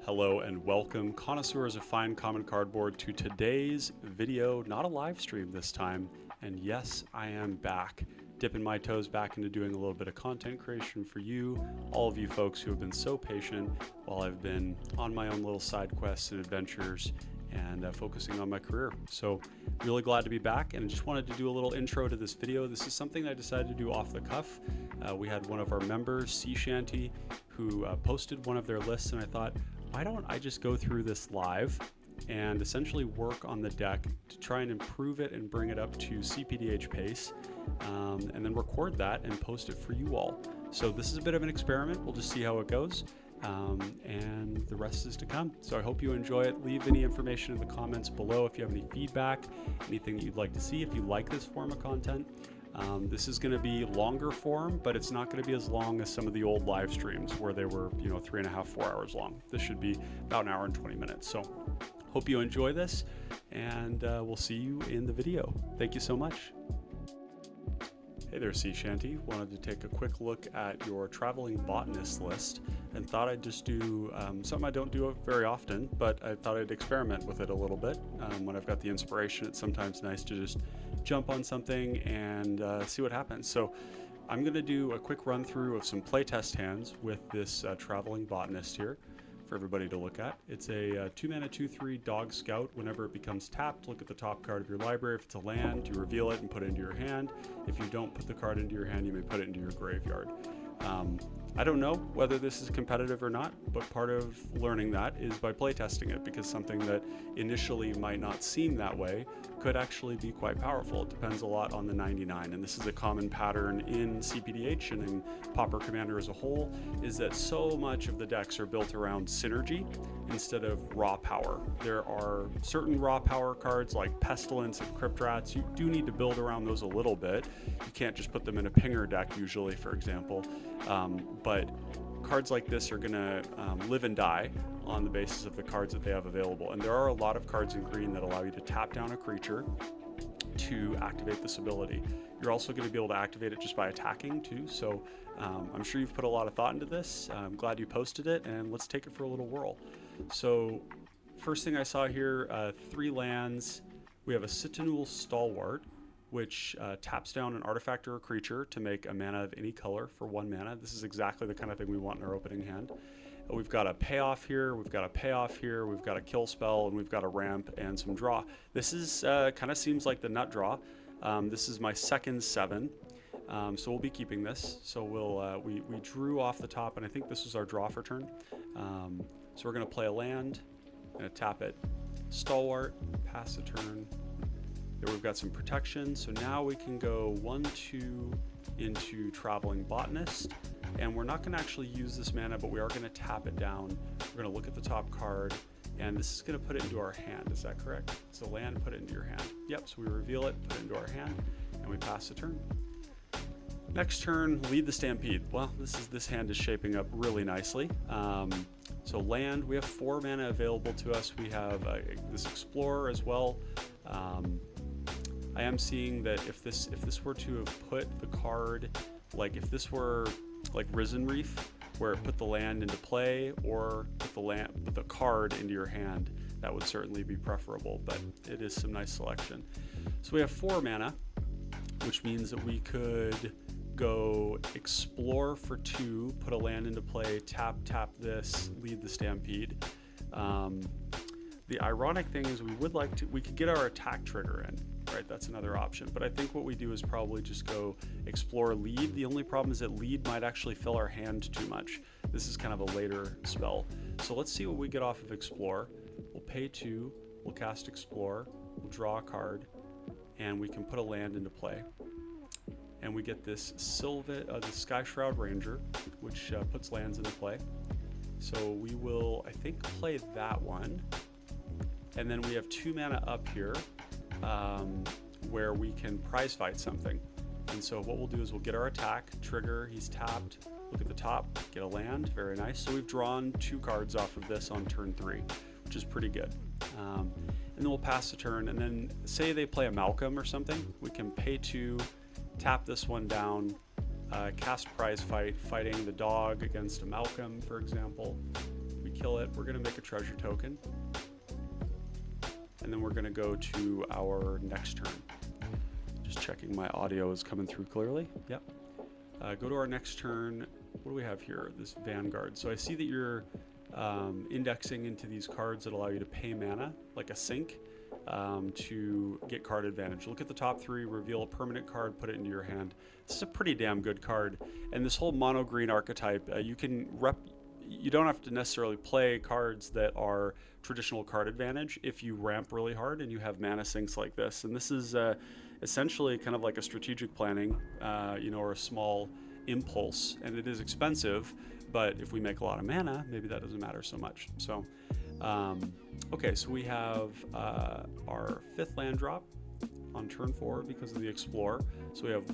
Hello and welcome, connoisseurs of fine common cardboard, to today's video. Not a live stream this time, and yes, I am back, dipping my toes back into doing a little bit of content creation for you, all of you folks who have been so patient while I've been on my own little side quests and adventures and focusing on my career. So really glad to be back, and I just wanted to do a little intro to this video. This is something I decided to do off the cuff. We had one of our members, Shanty, who posted one of their lists, and I thought, why don't I just go through this live and essentially work on the deck to try and improve it and bring it up to cPDH pace, and then record that and post it for you all. So this is a bit of an experiment. We'll just see how it goes. And the rest is to come. So I hope you enjoy it. Leave any information in the comments below if you have any feedback, anything that you'd like to see, if you like this form of content. This is going to be longer form, but it's not going to be as long as some of the old live streams where they were, 3.5, 4 hours long. This should be about an hour and 20 minutes. So hope you enjoy this, and we'll see you in the video. Thank you so much. Hey there, Shanty. Wanted to take a quick look at your traveling botanist list and thought I'd just do something I don't do very often, but I thought I'd experiment with it a little bit. When I've got the inspiration, it's sometimes nice to just jump on something and see what happens. So I'm going to do a quick run through of some playtest hands with this traveling botanist here for everybody to look at. It's a 2-mana 2/3 dog scout. Whenever it becomes tapped, look at the top card of your library. If it's a land, you reveal it and put it into your hand. If you don't put the card into your hand, you may put it into your graveyard. I don't know whether this is competitive or not, but part of learning that is by playtesting it, because something that initially might not seem that way could actually be quite powerful. It depends a lot on the 99, and this is a common pattern in cPDH and in Pauper Commander as a whole, is that so much of the decks are built around synergy instead of raw power. There are certain raw power cards like Pestilence and Crypt Rats. You do need to build around those a little bit. You can't just put them in a pinger deck usually, for example. But cards like this are going to live and die on the basis of the cards that they have available. And there are a lot of cards in green that allow you to tap down a creature to activate this ability. You're also going to be able to activate it just by attacking too. So I'm sure you've put a lot of thought into this. I'm glad you posted it, and let's take it for a little whirl. So first thing I saw here, 3 lands. We have a Cittanul Stalwart, which taps down an artifact or a creature to make a mana of any color for 1 mana. This is exactly the kind of thing we want in our opening hand. We've got a payoff here, we've got a payoff here, we've got a kill spell, and we've got a ramp and some draw. This is kind of seems like the nut draw. This is my second 7, so we'll be keeping this. So we'll we drew off the top, and I think this was our draw for turn. So we're going to play a land, going to tap it, Stalwart, pass the turn. There we've got some protection, so now we can go 1/2 into Traveling Botanist, and we're not going to actually use this mana, but we are going to tap it down. We're going to look at the top card, and this is going to put it into our hand. Is that correct? It's a land, put it into your hand. Yep, so we reveal it, put it into our hand, and we pass the turn. Next turn, lead the Stampede. Well, this hand is shaping up really nicely. So land, we have 4 mana available to us. We have this Explorer as well. I am seeing that if this were to have put the card, like if this were like Risen Reef, where it put the land into play, or put the card into your hand, that would certainly be preferable, but it is some nice selection. So we have 4 mana, which means that we could go Explore for 2, put a land into play, tap this, lead the Stampede. The ironic thing is we could get our attack trigger in, right? That's another option. But I think what we do is probably just go Explore, lead. The only problem is that lead might actually fill our hand too much. This is kind of a later spell. So let's see what we get off of Explore. We'll pay 2, we'll cast Explore, we'll draw a card, and we can put a land into play. And we get this the Sky Shroud Ranger, which puts lands into play. So we will, I think, play that one. And then we have 2 mana up here where we can prize fight something. And so what we'll do is we'll get our attack, trigger, he's tapped, look at the top, get a land, very nice. So we've drawn 2 cards off of this on turn 3, which is pretty good. And then we'll pass the turn, and then say they play a Malcolm or something, we can pay 2, tap this one down, cast prize fight, fighting the dog against a Malcolm, for example. We kill it. We're going to make a treasure token. And then we're going to go to our next turn. Just checking my audio is coming through clearly. Yep. Go to our next turn. What do we have here? This Vanguard. So I see that you're indexing into these cards that allow you to pay mana, like a sink, to get card advantage. Look at the top 3, reveal a permanent card, put it into your hand. This is a pretty damn good card. And this whole mono green archetype, you don't have to necessarily play cards that are traditional card advantage if you ramp really hard and you have mana sinks like this. And this is essentially kind of like a strategic planning, or a small impulse. And it is expensive, but if we make a lot of mana, maybe that doesn't matter so much. So, okay, so we have our 5th land drop on turn 4 because of the Explore. So we have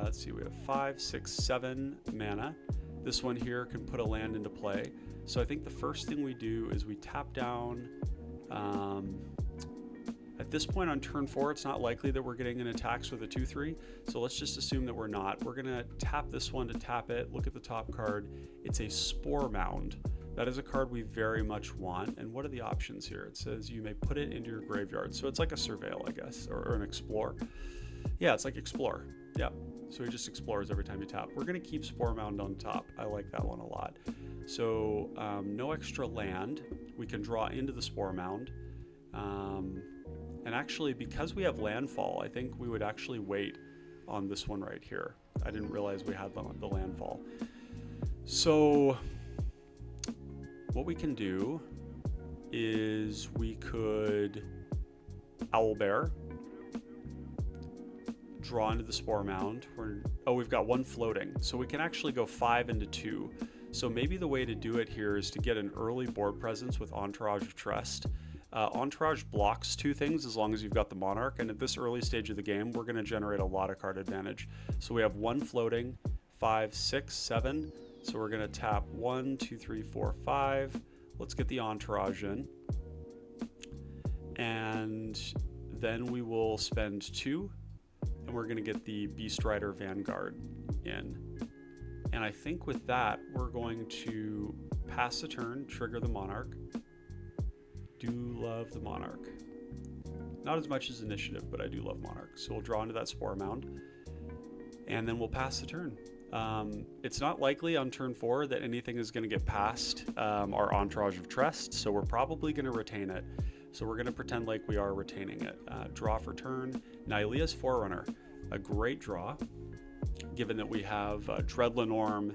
let's see, we have 5, 6, 7 mana. This one here can put a land into play. So I think the first thing we do is we tap down. At this point on turn 4, it's not likely that we're getting an attacks with a 2/3. So let's just assume that we're not. We're gonna tap this one to tap it. Look at the top card. It's a Spore Mound. That is a card we very much want. And what are the options here? It says you may put it into your graveyard. So it's like a Surveil, I guess, or an Explore. Yeah, it's like Explore. Yeah. So he just explores every time you tap. We're going to keep Spore Mound on top. I like that one a lot. So no extra land. We can draw into the Spore Mound. And actually, because we have landfall, I think we would actually wait on this one right here. I didn't realize we had the landfall. So what we can do is we could Owlbear, draw into the Spore Mound. We've got 1 floating, so we can actually go 5 into 2. So maybe the way to do it here is to get an early board presence with Entourage of Trust. Entourage blocks 2 things as long as you've got the Monarch, and at this early stage of the game, we're going to generate a lot of card advantage. So we have 1 floating, 5, 6, 7. So we're going to tap 1, 2, 3, 4, 5. Let's get the Entourage in. And then we will spend 2. And we're going to get the Beast Rider Vanguard in. And I think with that, we're going to pass the turn, trigger the Monarch. Do love the Monarch. Not as much as Initiative, but I do love Monarch. So we'll draw into that Spore Mound. And then we'll pass the turn. It's not likely on turn 4 that anything is going to get past our Entourage of Trust, so we're probably going to retain it. So we're going to pretend like we are retaining it. Draw for turn. Nylea's Forerunner, a great draw, given that we have Dreadlenorm,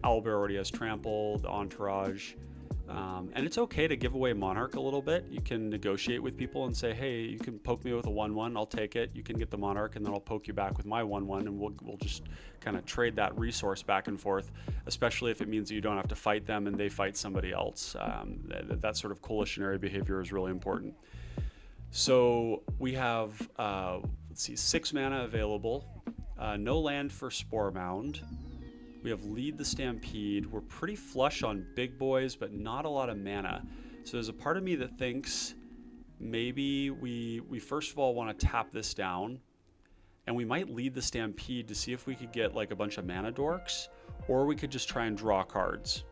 Owlbear already has Trample, the Entourage, and it's okay to give away Monarch a little bit. You can negotiate with people and say, hey, you can poke me with a 1/1, I'll take it. You can get the Monarch, and then I'll poke you back with my 1/1, and we'll just kind of trade that resource back and forth, especially if it means that you don't have to fight them and they fight somebody else. That sort of coalitionary behavior is really important. So we have, let's see, 6 mana available, no land for Spore Mound. We have Lead the Stampede. We're pretty flush on big boys, but not a lot of mana. So there's a part of me that thinks maybe we first of all want to tap this down, and we might Lead the Stampede to see if we could get like a bunch of mana dorks, or we could just try and draw cards.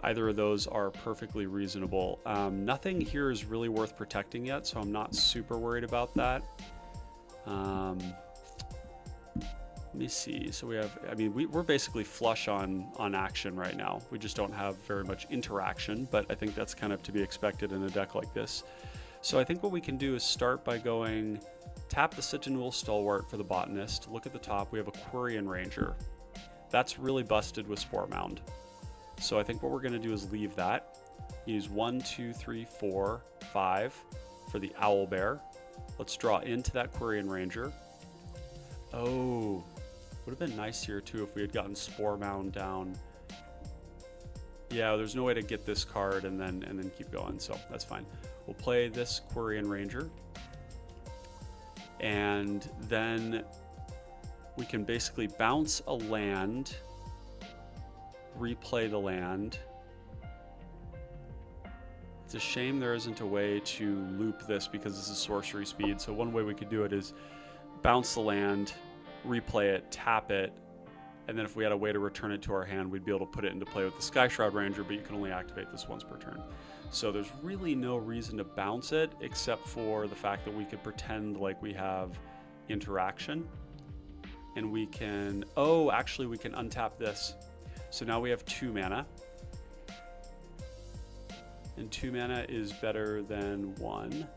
Either of those are perfectly reasonable. Nothing here is really worth protecting yet, so I'm not super worried about that. Let me see. So we have, we're basically flush on action right now. We just don't have very much interaction, but I think that's kind of to be expected in a deck like this. So I think what we can do is start by going tap the Cittanul Stalwart for the Botanist. Look at the top. We have a Quirion Ranger. That's really busted with Spore Mound. So I think what we're going to do is leave that. Use 1, 2, 3, 4, 5 for the Owlbear. Let's draw into that Quirion Ranger. Oh, would have been nice here too if we had gotten Spore Mound down. Yeah, there's no way to get this card and then keep going, so that's fine. We'll play this Quirion Ranger, and then we can basically bounce a land, replay the land. It's a shame there isn't a way to loop this because this is sorcery speed. So one way we could do it is bounce the land, replay it, tap it, And then if we had a way to return it to our hand, we'd be able to put it into play with the Sky Shroud Ranger, but you can only activate this once per turn. So there's really no reason to bounce it, except for the fact that we could pretend like we have interaction. And we can, oh, actually we can untap this. So now we have 2 mana. And 2 mana is better than 1.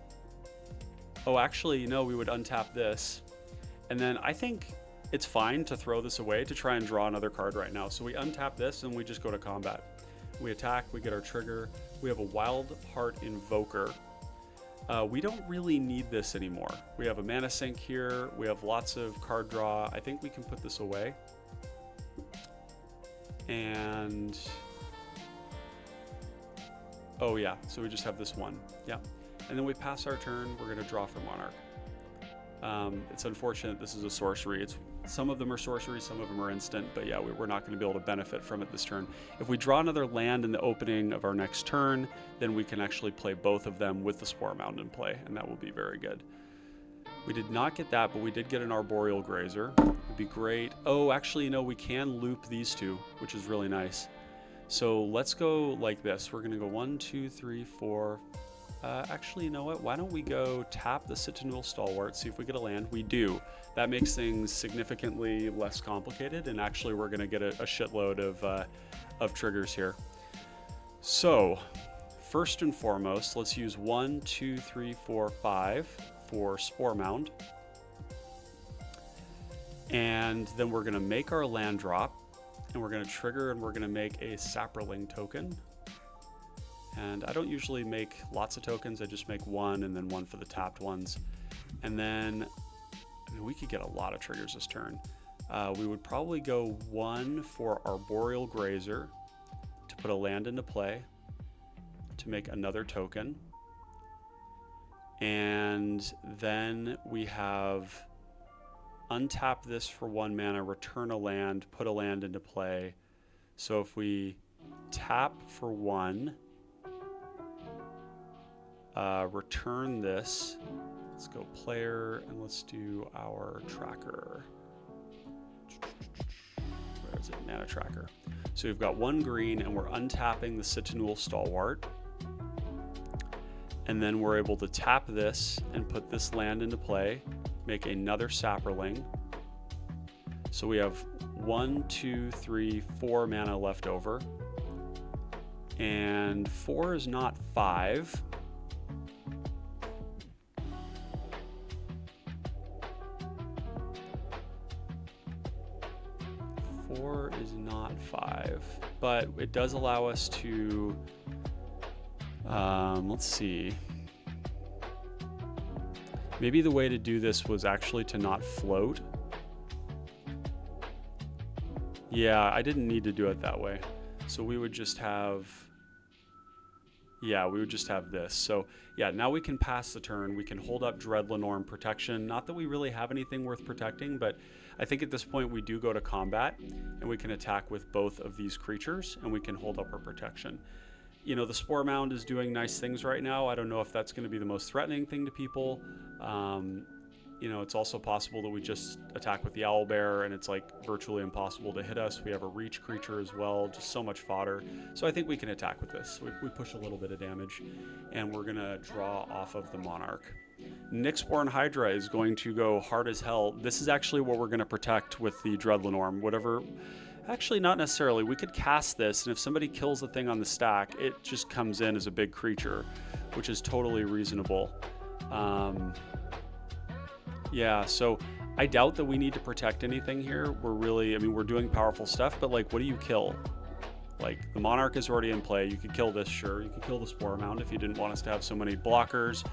Oh, actually, you know, we would untap this. And then I think it's fine to throw this away to try and draw another card right now. So we untap this and we just go to combat. We attack, we get our trigger. We have a Wild Heart Invoker. We don't really need this anymore. We have a mana sink here. We have lots of card draw. I think we can put this away. And oh yeah, so we just have this one. Yeah. And then we pass our turn. We're going to draw for Monarch. It's unfortunate this is a sorcery. Some of them are sorceries, some of them are instant, but yeah, we're not going to be able to benefit from it this turn. If we draw another land in the opening of our next turn, then we can actually play both of them with the Spore Mound in play, and that will be very good. We did not get that, but we did get an Arboreal Grazer. It'd be great. Oh, actually, you know, we can loop these two, which is really nice. So let's go like this. We're going to go 1, 2, 3, 4. Actually, you know what? Why don't we go tap the Citadel Stalwart, see if we get a land. We do. That makes things significantly less complicated, and actually we're going to get a shitload of triggers here. So, first and foremost, let's use 1, 2, 3, 4, 5 for Spore Mound. And then we're going to make our land drop, and we're going to trigger, and we're going to make a Saproling token. And I don't usually make lots of tokens, I just make 1 and then 1 for the tapped ones. And then, I mean, we could get a lot of triggers this turn. We would probably go 1 for Arboreal Grazer to put a land into play, to make another token. And then we have untap this for 1 mana, return a land, put a land into play. So if we tap for 1, return this. Let's go player and let's do our tracker. Where is it? Mana tracker. So we've got 1 green and we're untapping the Citadel Stalwart. And then we're able to tap this and put this land into play, make another Saproling. So we have 1, 2, 3, 4 mana left over. And 4 is not 5. 4 is not 5, but it does allow us to, let's see. Maybe the way to do this was actually to not float. Yeah, I didn't need to do it that way. So we would just have, yeah, we would just have this. So yeah, now we can pass the turn. We can hold up Dread Lenorm protection. Not that we really have anything worth protecting, but I think at this point we do go to combat and we can attack with both of these creatures and we can hold up our protection. You know, the Spore Mound is doing nice things right now. I don't know if that's going to be the most threatening thing to people. You know, it's also possible that we just attack with the Owlbear and it's like virtually impossible to hit us. We have a reach creature as well, just so much fodder. So I think we can attack with this. We push a little bit of damage and we're going to draw off of the Monarch. Nyxborn Hydra is going to go hard as hell. This is actually what we're going to protect with the Dread Lenorm. Whatever, actually not necessarily. We could cast this and if somebody kills the thing on the stack, it just comes in as a big creature, which is totally reasonable. Yeah, so I doubt that we need to protect anything here. We're really, I mean, we're doing powerful stuff, but like, what do you kill? Like, the Monarch is already in play. You could kill this, sure. You could kill the Spore Mound if you didn't want us to have so many blockers.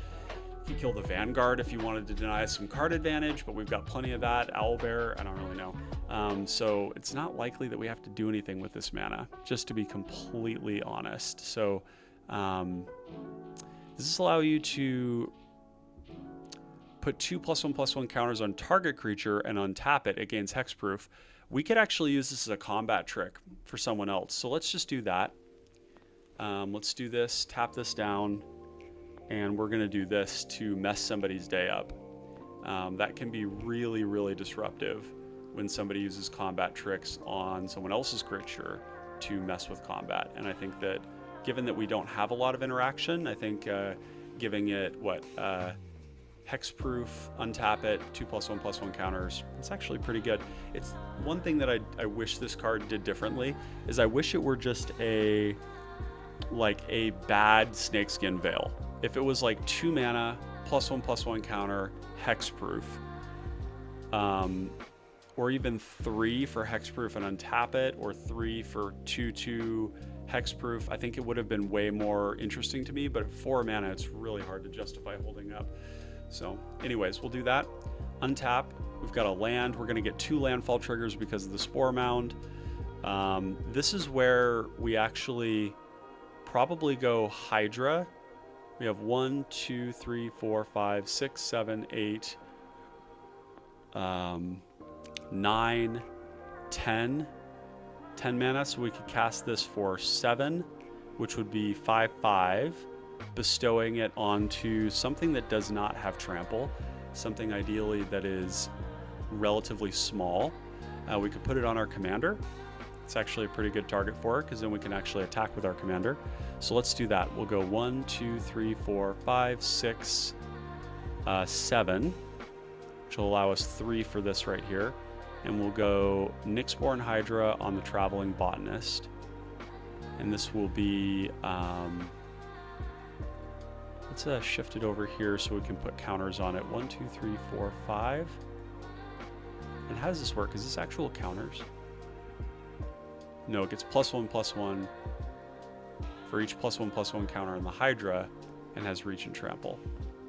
You could kill the Vanguard if you wanted to deny us some card advantage, but we've got plenty of that. Owlbear, I don't really know. So it's not likely that we have to do anything with this mana, just to be completely honest. So does this allow you to put 2 +1/+1 counters on target creature and untap it? It gains hexproof. We could actually use this as a combat trick for someone else. So let's just do that. Let's do this, tap this down, and we're gonna do this to mess somebody's day up. That can be really, really disruptive. when somebody uses combat tricks on someone else's creature to mess with combat. And I think that given that we don't have a lot of interaction, I think giving it hexproof, untap it, 2+1/+1 counters, it's actually pretty good. It's one thing that I wish this card did differently is I wish it were just a bad Snakeskin Veil. If it was like 2 mana, +1/+1 counter, hexproof, or even 3 for hexproof and untap it, or 3 for 2/2 hexproof, I think it would have been way more interesting to me, but at 4 mana, it's really hard to justify holding up. So anyways, we'll do that. Untap, we've got a land. We're gonna get 2 landfall triggers because of the Spore Mound. This is where we actually probably go Hydra. We have 1, 2, 3, 4, 5, 6, 7, 8, 9, 10 mana, so we could cast this for 7, which would be 5/5, bestowing it onto something that does not have trample, something ideally that is relatively small. We could put it on our commander. It's actually a pretty good target for it because then we can actually attack with our commander. So let's do that. We'll go 1, 2, 3, 4, 5, 6, 7, which will allow us 3 for this right here. And we'll go Nyxborn Hydra on the Traveling Botanist. And this will be, let's shift it over here so we can put counters on it. 1, 2, 3, 4, 5. And how does this work? Is this actual counters? No, it gets +1/+1 for each +1/+1 counter on the Hydra and has reach and trample.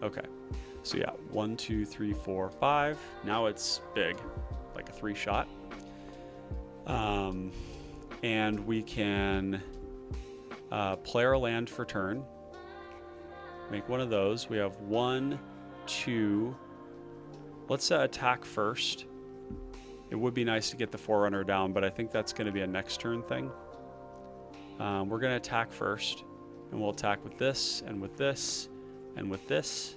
Okay, so yeah, 1, 2, 3, 4, 5. Now it's big, like a 3-shot. And we can play our land for turn. Make one of those. We have 1, 2. Let's attack first. It would be nice to get the Forerunner down, but I think that's going to be a next turn thing. We're going to attack first, and we'll attack with this, and with this, and with this.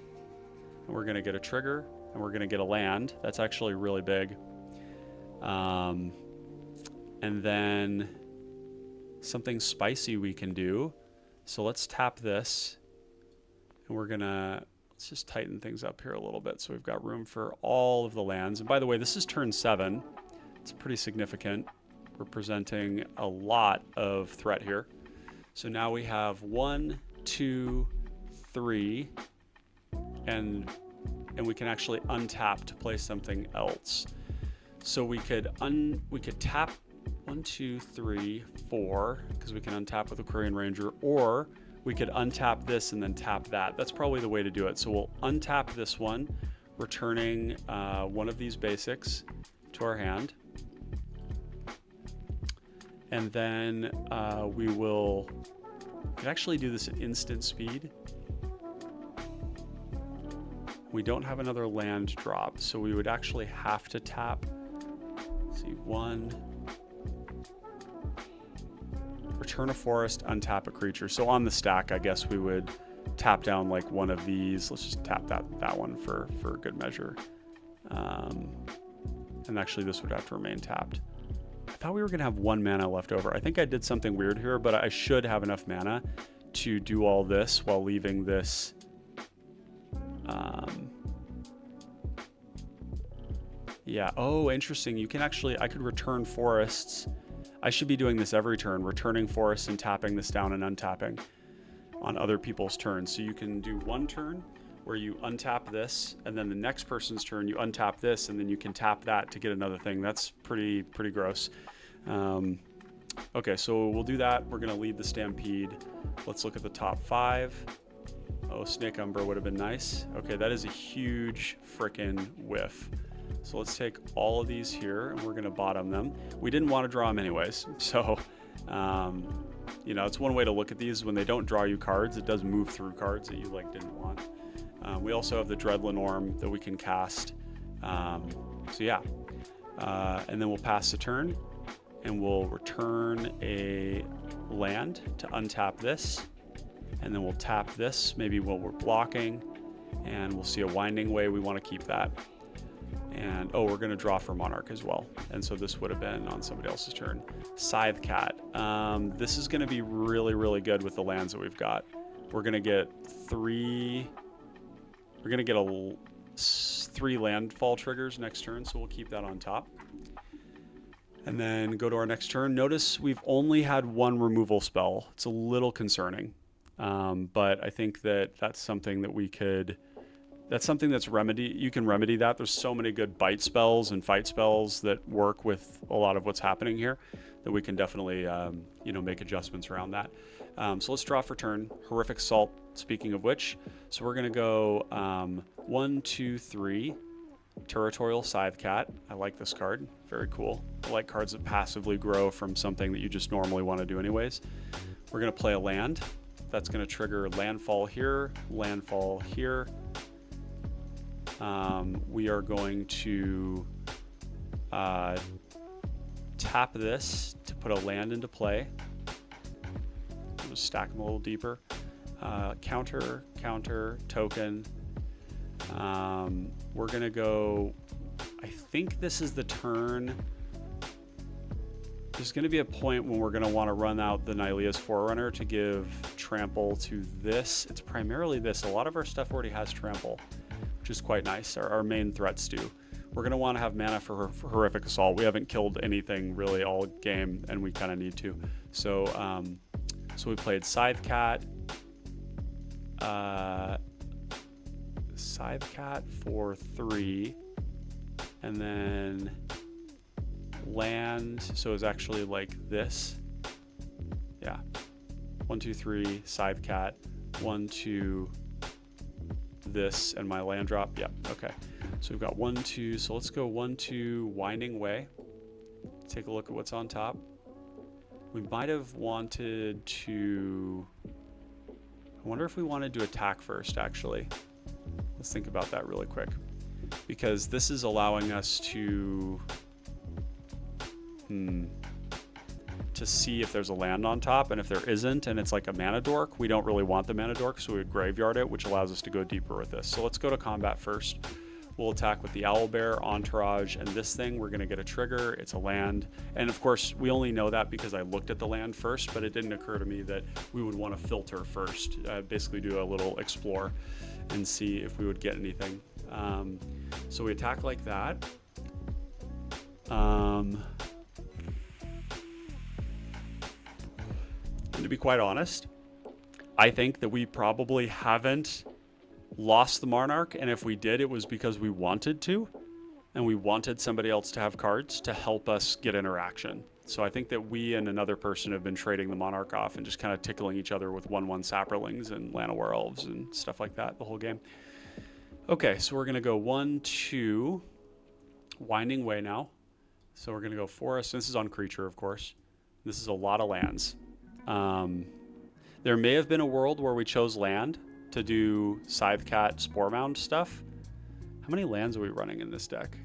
And we're going to get a trigger, and we're going to get a land. That's actually really big. And then something spicy we can do. So let's tap this, and we're going to... Let's just tighten things up here a little bit so we've got room for all of the lands. And by the way, this is turn 7. It's pretty significant. We're presenting a lot of threat here. So now we have 1, 2, 3, and we can actually untap to play something else. So we could tap 1, 2, 3, 4 because we can untap with Aquarian Ranger, or we could untap this and then tap that. That's probably the way to do it. So we'll untap this one, returning one of these basics to our hand. And then we can actually do this at instant speed. We don't have another land drop, so we would actually have to tap. Let's see, 1. Return a forest, untap a creature. So on the stack, I guess we would tap down like one of these. Let's just tap that one for good measure. And actually this would have to remain tapped. I thought we were gonna have 1 mana left over. I think I did something weird here, but I should have enough mana to do all this while leaving this. Yeah, oh, interesting. You can actually, I could return forests. I should be doing this every turn, returning forests and tapping this down and untapping on other people's turns. So you can do one turn where you untap this, and then the next person's turn you untap this, and then you can tap that to get another thing. That's pretty gross. Okay, so we'll do that. We're gonna lead the Stampede. Let's look at the top 5. Oh, Snake Umbra would have been nice. Okay, that is a huge frickin' whiff. So let's take all of these here, and we're gonna bottom them. We didn't want to draw them anyways, so you know, it's one way to look at these. When they don't draw you cards, it does move through cards that you like didn't want. We also have the Dreadlin Orm that we can cast. So yeah, and then we'll pass the turn, and we'll return a land to untap this, and then we'll tap this maybe while we're blocking, and we'll see a Winding Way. We want to keep that. And oh, we're going to draw for Monarch as well. And so this would have been on somebody else's turn. Scythe Cat. This is going to be really, really good with the lands that we've got. We're going to get three landfall triggers next turn, so we'll keep that on top. And then go to our next turn. Notice we've only had one removal spell. It's a little concerning, but I think that that's something that we could... That's something that's you can remedy that. There's so many good bite spells and fight spells that work with a lot of what's happening here that we can definitely, make adjustments around that. So let's draw for turn. Horrific Assault, speaking of which. So we're going to go 1, 2, 3. Territorial Scythe Cat. I like this card. Very cool. I like cards that passively grow from something that you just normally want to do anyways. We're going to play a land. That's going to trigger landfall here, landfall here. We are going to tap this to put a land into play. I'm going to stack them a little deeper. Counter, counter, token. We're going to go... I think this is the turn. There's going to be a point when we're going to want to run out the Nylea's Forerunner to give trample to this. It's primarily this. A lot of our stuff already has trample, which is quite nice. Our main threats do. We're going to want to have mana for Horrific Assault. We haven't killed anything really all game, and we kind of need to. So so we played Scythe Cat. Scythe Cat for 3. And then land. So it's actually like this. Yeah. 1, 2, 3, Scythe Cat. 1, 2... this and my land drop. Yep. Okay. So we've got 1, 2. So let's go 1, 2, Winding Way. Take a look at what's on top. We might have wanted to... I wonder if we wanted to attack first, actually. Let's think about that really quick. Because this is allowing us to... to see if there's a land on top, and if there isn't and it's like a mana dork, we don't really want the mana dork, so we would graveyard it, which allows us to go deeper with this. So let's go to combat first. We'll attack with the Owlbear, Entourage, and this thing. We're going to get a trigger. It's a land, and of course we only know that because I looked at the land first, but it didn't occur to me that we would want to filter first, basically do a little explore and see if we would get anything. So we attack like that. And to be quite honest, I think that we probably haven't lost the Monarch, and if we did, it was because we wanted to, and we wanted somebody else to have cards to help us get interaction. So I think that we and another person have been trading the Monarch off and just kind of tickling each other with 1/1 Saprolings and Llanowar Elves and stuff like that the whole game. Okay, so we're going to go 1, 2, Winding Way now. So we're going to go Forest. This is on creature, of course. This is a lot of lands. There may have been a world where we chose land to do Scythe Cat Spore Mound stuff. How many lands are we running in this deck?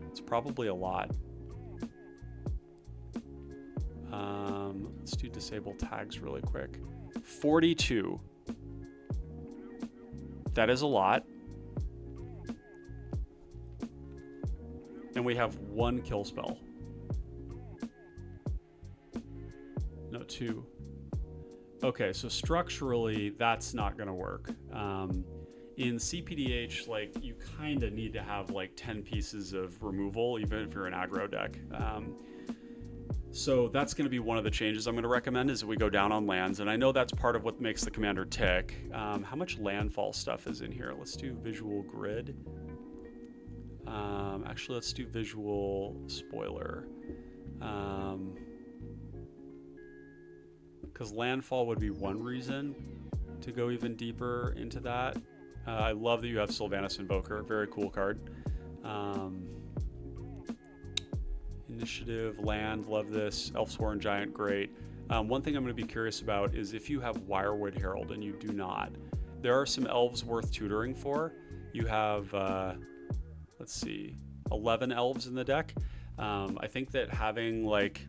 It's probably a lot. Let's do disable tags really quick. 42. That is a lot. And we have 1 kill spell. No, 2. Okay, so structurally, that's not going to work. In cPDH, like, you kind of need to have like 10 pieces of removal, even if you're an aggro deck. So that's going to be one of the changes I'm going to recommend, is that we go down on lands. And I know that's part of what makes the commander tick. How much landfall stuff is in here? Let's do visual grid. Actually, let's do visual spoiler. Because landfall would be one reason to go even deeper into that. I love that you have Sylvanas Invoker. Very cool card. Initiative, land, love this. Elfsworn Giant, great. One thing I'm going to be curious about is if you have Wirewood Herald and you do not. There are some elves worth tutoring for. You have, let's see, 11 elves in the deck. I think that having like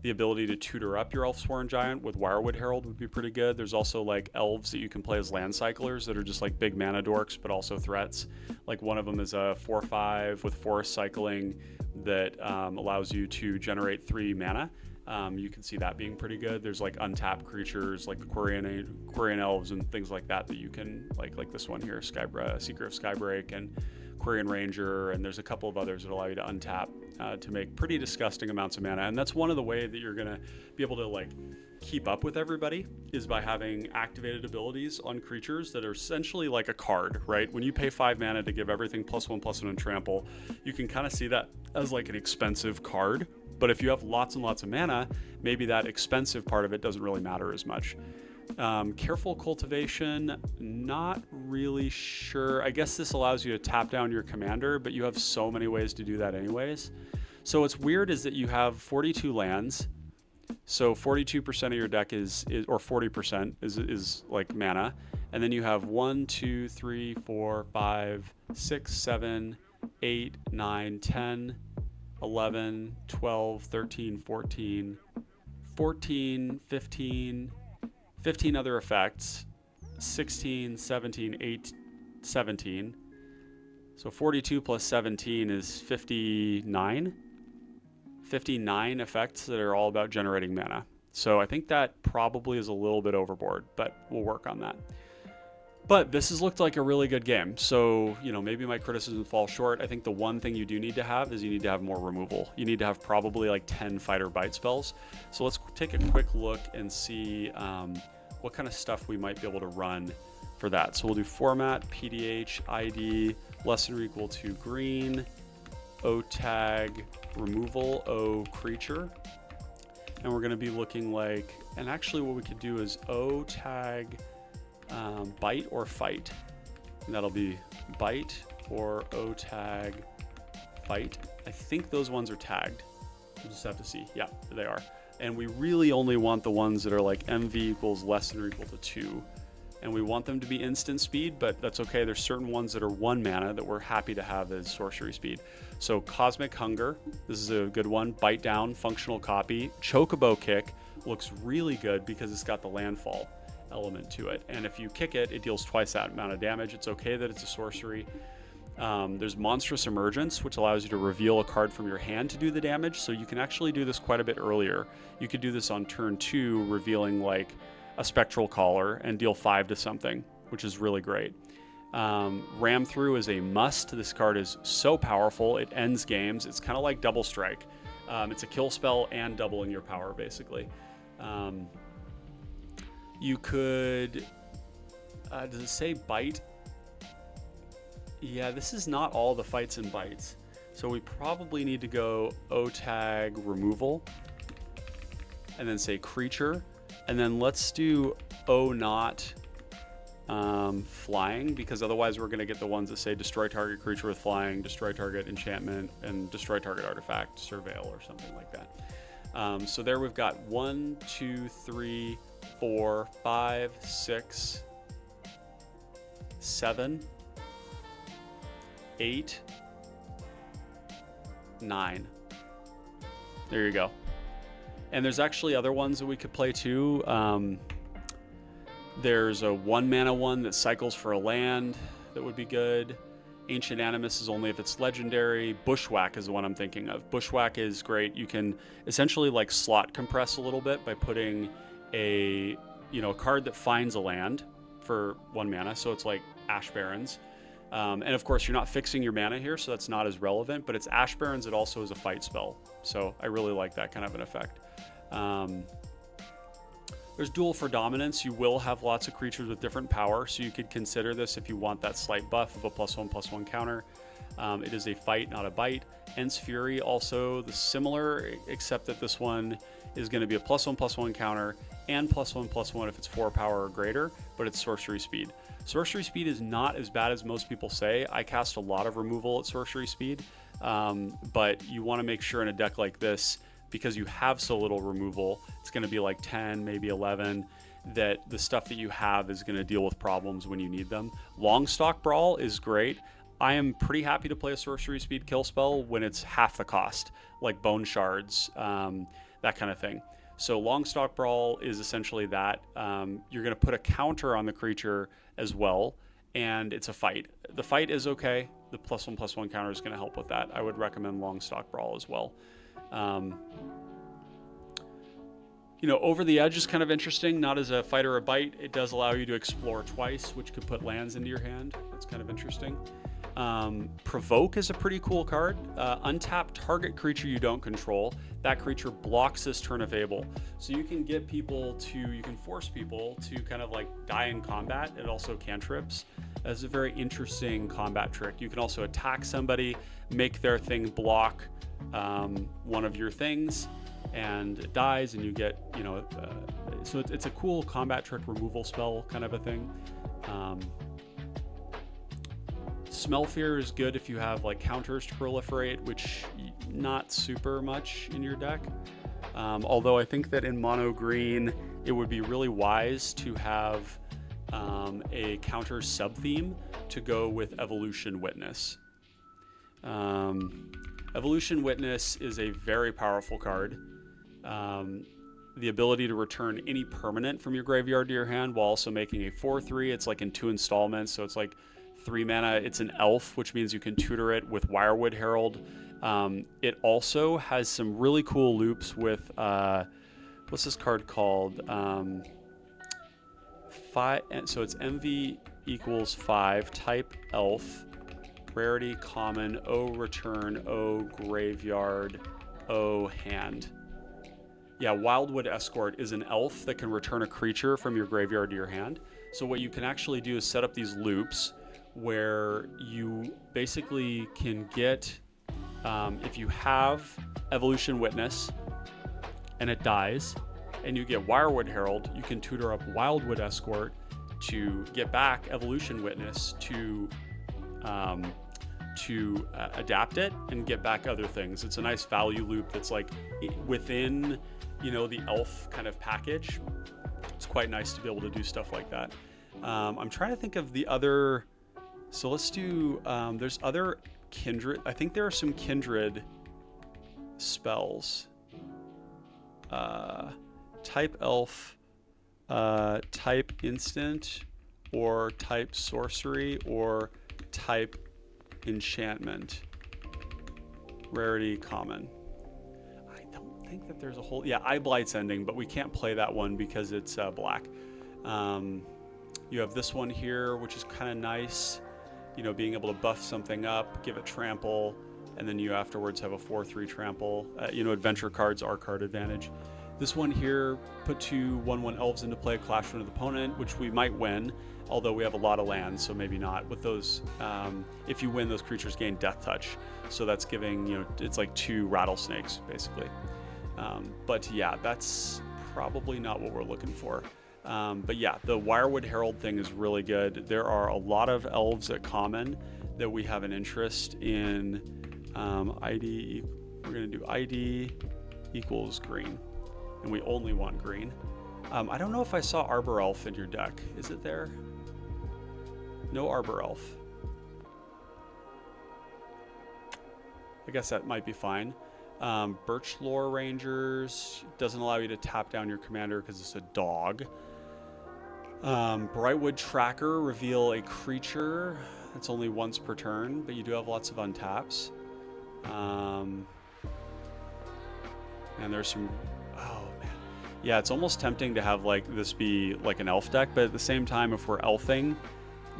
The ability to tutor up your Elfsworn Giant with Wirewood Herald would be pretty good. There's also like elves that you can play as land cyclers that are just like big mana dorks, but also threats. Like one of them is a 4/5 with forest cycling that allows you to generate 3 mana. You can see that being pretty good. There's like untapped creatures like the Quarian Elves and things like that that you can, like this one here, Seeker of Skybreak and Quarian Ranger, and there's a couple of others that allow you to untap to make pretty disgusting amounts of mana. And that's one of the ways that you're going to be able to like keep up with everybody, is by having activated abilities on creatures that are essentially like a card, right? When you pay 5 mana to give everything +1/+1 and trample, you can kind of see that as like an expensive card. But if you have lots and lots of mana, maybe that expensive part of it doesn't really matter as much. Careful Cultivation, not really sure. I guess this allows you to tap down your commander, but you have so many ways to do that anyways. So what's weird is that you have 42 lands. So 42% of your deck is or 40% is like mana. And then you have 1, 2, 3, 4, 5, 6, 7, 8, 9, 10, 11, 12, 13, 14, 15 other effects, 16, 17, 8, 17. So 42 plus 17 is 59. 59 effects that are all about generating mana. So I think that probably is a little bit overboard, but we'll work on that. But this has looked like a really good game. So, you know, maybe my criticism falls short. I think the one thing you do need to have is you need to have more removal. You need to have probably like 10 fight or bite spells. So let's take a quick look and see what kind of stuff we might be able to run for that. So we'll do format, PDH, ID, less than or equal to green, O tag, removal, O creature. And we're gonna be looking like, and actually what we could do is O tag, bite or fight, and that'll be bite or O tag fight. I think those ones are tagged. We'll just have to see. Yeah, they are. And we really only want the ones that are like MV equals less than or equal to 2, and we want them to be instant speed, but that's okay. There's certain ones that are 1 mana that we're happy to have as sorcery speed. So Cosmic Hunger, this is a good one. Bite down, functional copy. Chocobo Kick looks really good because it's got the landfall element to it, and if you kick it, it deals twice that amount of damage. It's okay that it's a sorcery. There's Monstrous Emergence, which allows you to reveal a card from your hand to do the damage, so you can actually do this quite a bit earlier. You could do this on turn 2, revealing like a Spectral Caller and deal 5 to something, which is really great. Ram Through is a must. This card is so powerful, it ends games. It's kind of like Double Strike. It's a kill spell and doubling your power, basically. You could, does it say bite? Yeah, this is not all the fights and bites. So we probably need to go O tag removal, and then say creature, and then let's do O not flying, because otherwise we're gonna get the ones that say destroy target creature with flying, destroy target enchantment, and destroy target artifact, surveil, or something like that. So there we've got 1, 2, 3, 4, 5, 6, 7, 8, 9. There you go. And there's actually other ones that we could play too. There's a 1 mana one that cycles for a land that would be good. Ancient Animus is only if it's legendary. Bushwhack is the one I'm thinking of. Bushwhack is great. You can essentially like slot compress a little bit by putting a card that finds a land for 1 mana. So it's like Ash Barrens. And of course, you're not fixing your mana here, so that's not as relevant, but it's Ash Barrens. It also is a fight spell. So I really like that kind of an effect. There's Duel for Dominance. You will have lots of creatures with different power, so you could consider this if you want that slight buff of a +1/+1 counter. It is a fight, not a bite. Ents Fury, also the similar, except that this one is going to be a +1/+1 counter and +1/+1 if it's 4 power or greater, but it's sorcery speed. Sorcery speed is not as bad as most people say. I cast a lot of removal at sorcery speed, but you want to make sure in a deck like this, because you have so little removal, it's going to be like 10, maybe 11, that the stuff that you have is going to deal with problems when you need them. Longstalk Brawl is great. I am pretty happy to play a sorcery speed kill spell when it's half the cost, like Bone Shards. that kind of thing. So Longstalk Brawl is essentially that. You're going to put a counter on the creature as well, and it's a fight. The fight is okay. The +1/+1 counter is going to help with that. I would recommend Longstalk Brawl as well. You know, Over the Edge is kind of interesting, not as a fight or a bite. It does allow you to explore twice, which could put lands into your hand. That's kind of interesting. Provoke is a pretty cool card. Untap target creature you don't control. That creature blocks this turn of Able. So you can get people to, you can force people to kind of like die in combat. It also cantrips. That's a very interesting combat trick. You can also attack somebody, make their thing block one of your things, and it dies, and you get, you know, so it's a cool combat trick removal spell kind of a thing. Smell Fear is good if you have like counters to proliferate, which not super much in your deck. Although I think that in mono green, it would be really wise to have a counter sub-theme to go with Evolution Witness. Evolution Witness is a very powerful card. The ability to return any permanent from your graveyard to your hand while also making a 4/3. It's like in 2 installments, so it's like 3 mana. It's an elf, which means you can tutor it with Wirewood Herald. It also has some really cool loops with, what's this card called? 5, so it's MV equals 5, type elf, rarity common, O return, O graveyard, O hand. Yeah, Wildwood Escort is an elf that can return a creature from your graveyard to your hand. So what you can actually do is set up these loops where you basically can get, if you have Evolution Witness and it dies, and you get Wirewood Herald, you can tutor up Wildwood Escort to get back Evolution Witness to adapt it and get back other things. It's a nice value loop that's like within, you know, the elf kind of package. It's quite nice to be able to do stuff like that. I'm trying to think of the other. So let's do, there's other kindred. I think there are some kindred spells. Type elf, type instant, or type sorcery, or type enchantment. Rarity common. I don't think that there's a whole, yeah, Eye Blight's ending, but we can't play that one because it's black. You have this one here, which is kind of nice. You know, being able to buff something up, give it trample, and then you afterwards have a 4/3 trample. You know, adventure cards are card advantage. This one here, put 2 1/1 elves into play, clash one with the opponent, which we might win, although we have a lot of lands, so maybe not. With those, if you win, those creatures gain Death Touch, so that's giving, you know, it's like 2 rattlesnakes basically. But yeah, that's probably not what we're looking for. But yeah, the Wirewood Herald thing is really good. There are a lot of elves at common that we have an interest in. ID, we're going to do ID equals green, and we only want green. I don't know if I saw Arbor Elf in your deck. Is it there? No Arbor Elf. I guess that might be fine. Birch Lore Rangers doesn't allow you to tap down your commander because it's a dog. Brightwood Tracker, reveal a creature. That's only once per turn, but you do have lots of untaps. And there's some, oh man. Yeah, it's almost tempting to have like this be like an elf deck, but at the same time, if we're elfing,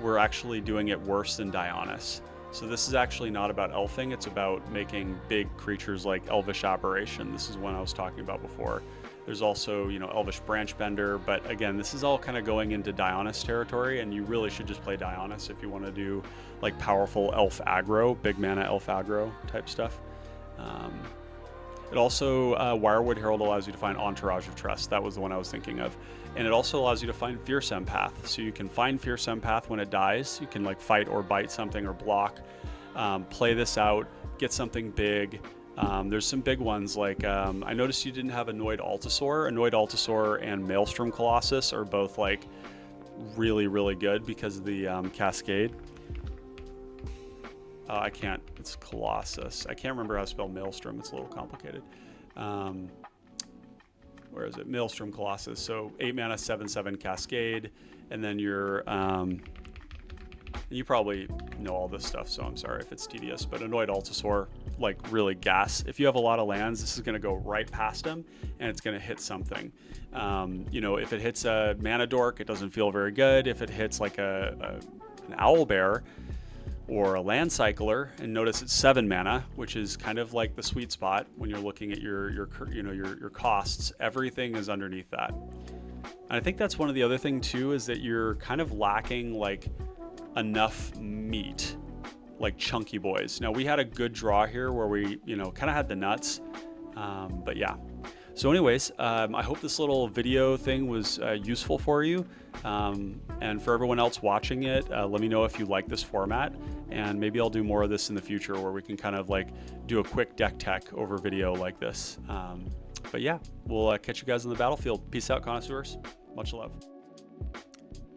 we're actually doing it worse than Dionys. So this is actually not about elfing, it's about making big creatures like Elvish Aberration. This is one I was talking about before. There's also, you know, Elvish Branchbender, but again, this is all kind of going into Dionys territory, and you really should just play Dionys if you want to do like powerful elf aggro, big mana elf aggro type stuff. It also, Wirewood Herald allows you to find Entourage of Trust. That was the one I was thinking of. And it also allows you to find Fierce Empath. So you can find Fierce Empath when it dies. You can like fight or bite something or block. Play this out, get something big. There's some big ones like, I noticed you didn't have Annoyed Altasaur. Annoyed Altasaur and Maelstrom Colossus are both like really, really good because of the Cascade. I can't, it's Colossus. I can't remember how to spell Maelstrom. It's a little complicated. where is it? Maelstrom Colossus. So 8 mana, 7/7 Cascade, and then your you probably know all this stuff, so I'm sorry if it's tedious, but Annoyed Altasaur, like really gas. If you have a lot of lands, this is going to go right past them, and it's going to hit something. You know, if it hits a Mana Dork, it doesn't feel very good. If it hits like an Owlbear or a Land Cycler, and notice it's 7 mana, which is kind of like the sweet spot when you're looking at your costs. Everything is underneath that. And I think that's one of the other thing too, is that you're kind of lacking like enough meat, like chunky boys. Now we had a good draw here where we, you know, kind of had the nuts, but yeah. So anyways, I hope this little video thing was useful for you, and for everyone else watching it, let me know if you like this format, and maybe I'll do more of this in the future where we can kind of like do a quick deck tech over video like this. But yeah, we'll catch you guys on the battlefield. Peace out, connoisseurs. Much love.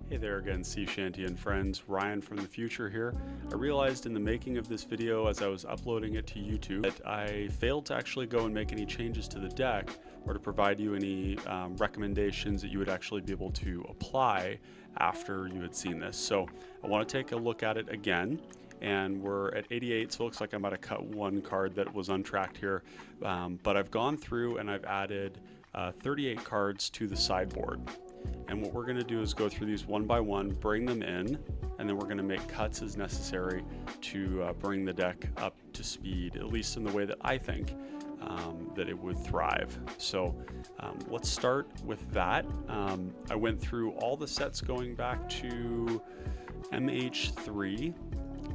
Hey there again, Sea Shanty and friends, Ryan from the future here. I realized in the making of this video as I was uploading it to YouTube that I failed to actually go and make any changes to the deck or to provide you any recommendations that you would actually be able to apply after you had seen this. So I want to take a look at it again, and we're at 88, so it looks like I might have cut one card that was untracked here, but I've gone through and I've added 38 cards to the sideboard. And what we're going to do is go through these one by one, bring them in, and then we're going to make cuts as necessary to bring the deck up to speed, at least in the way that I think that it would thrive. So let's start with that. I went through all the sets going back to MH3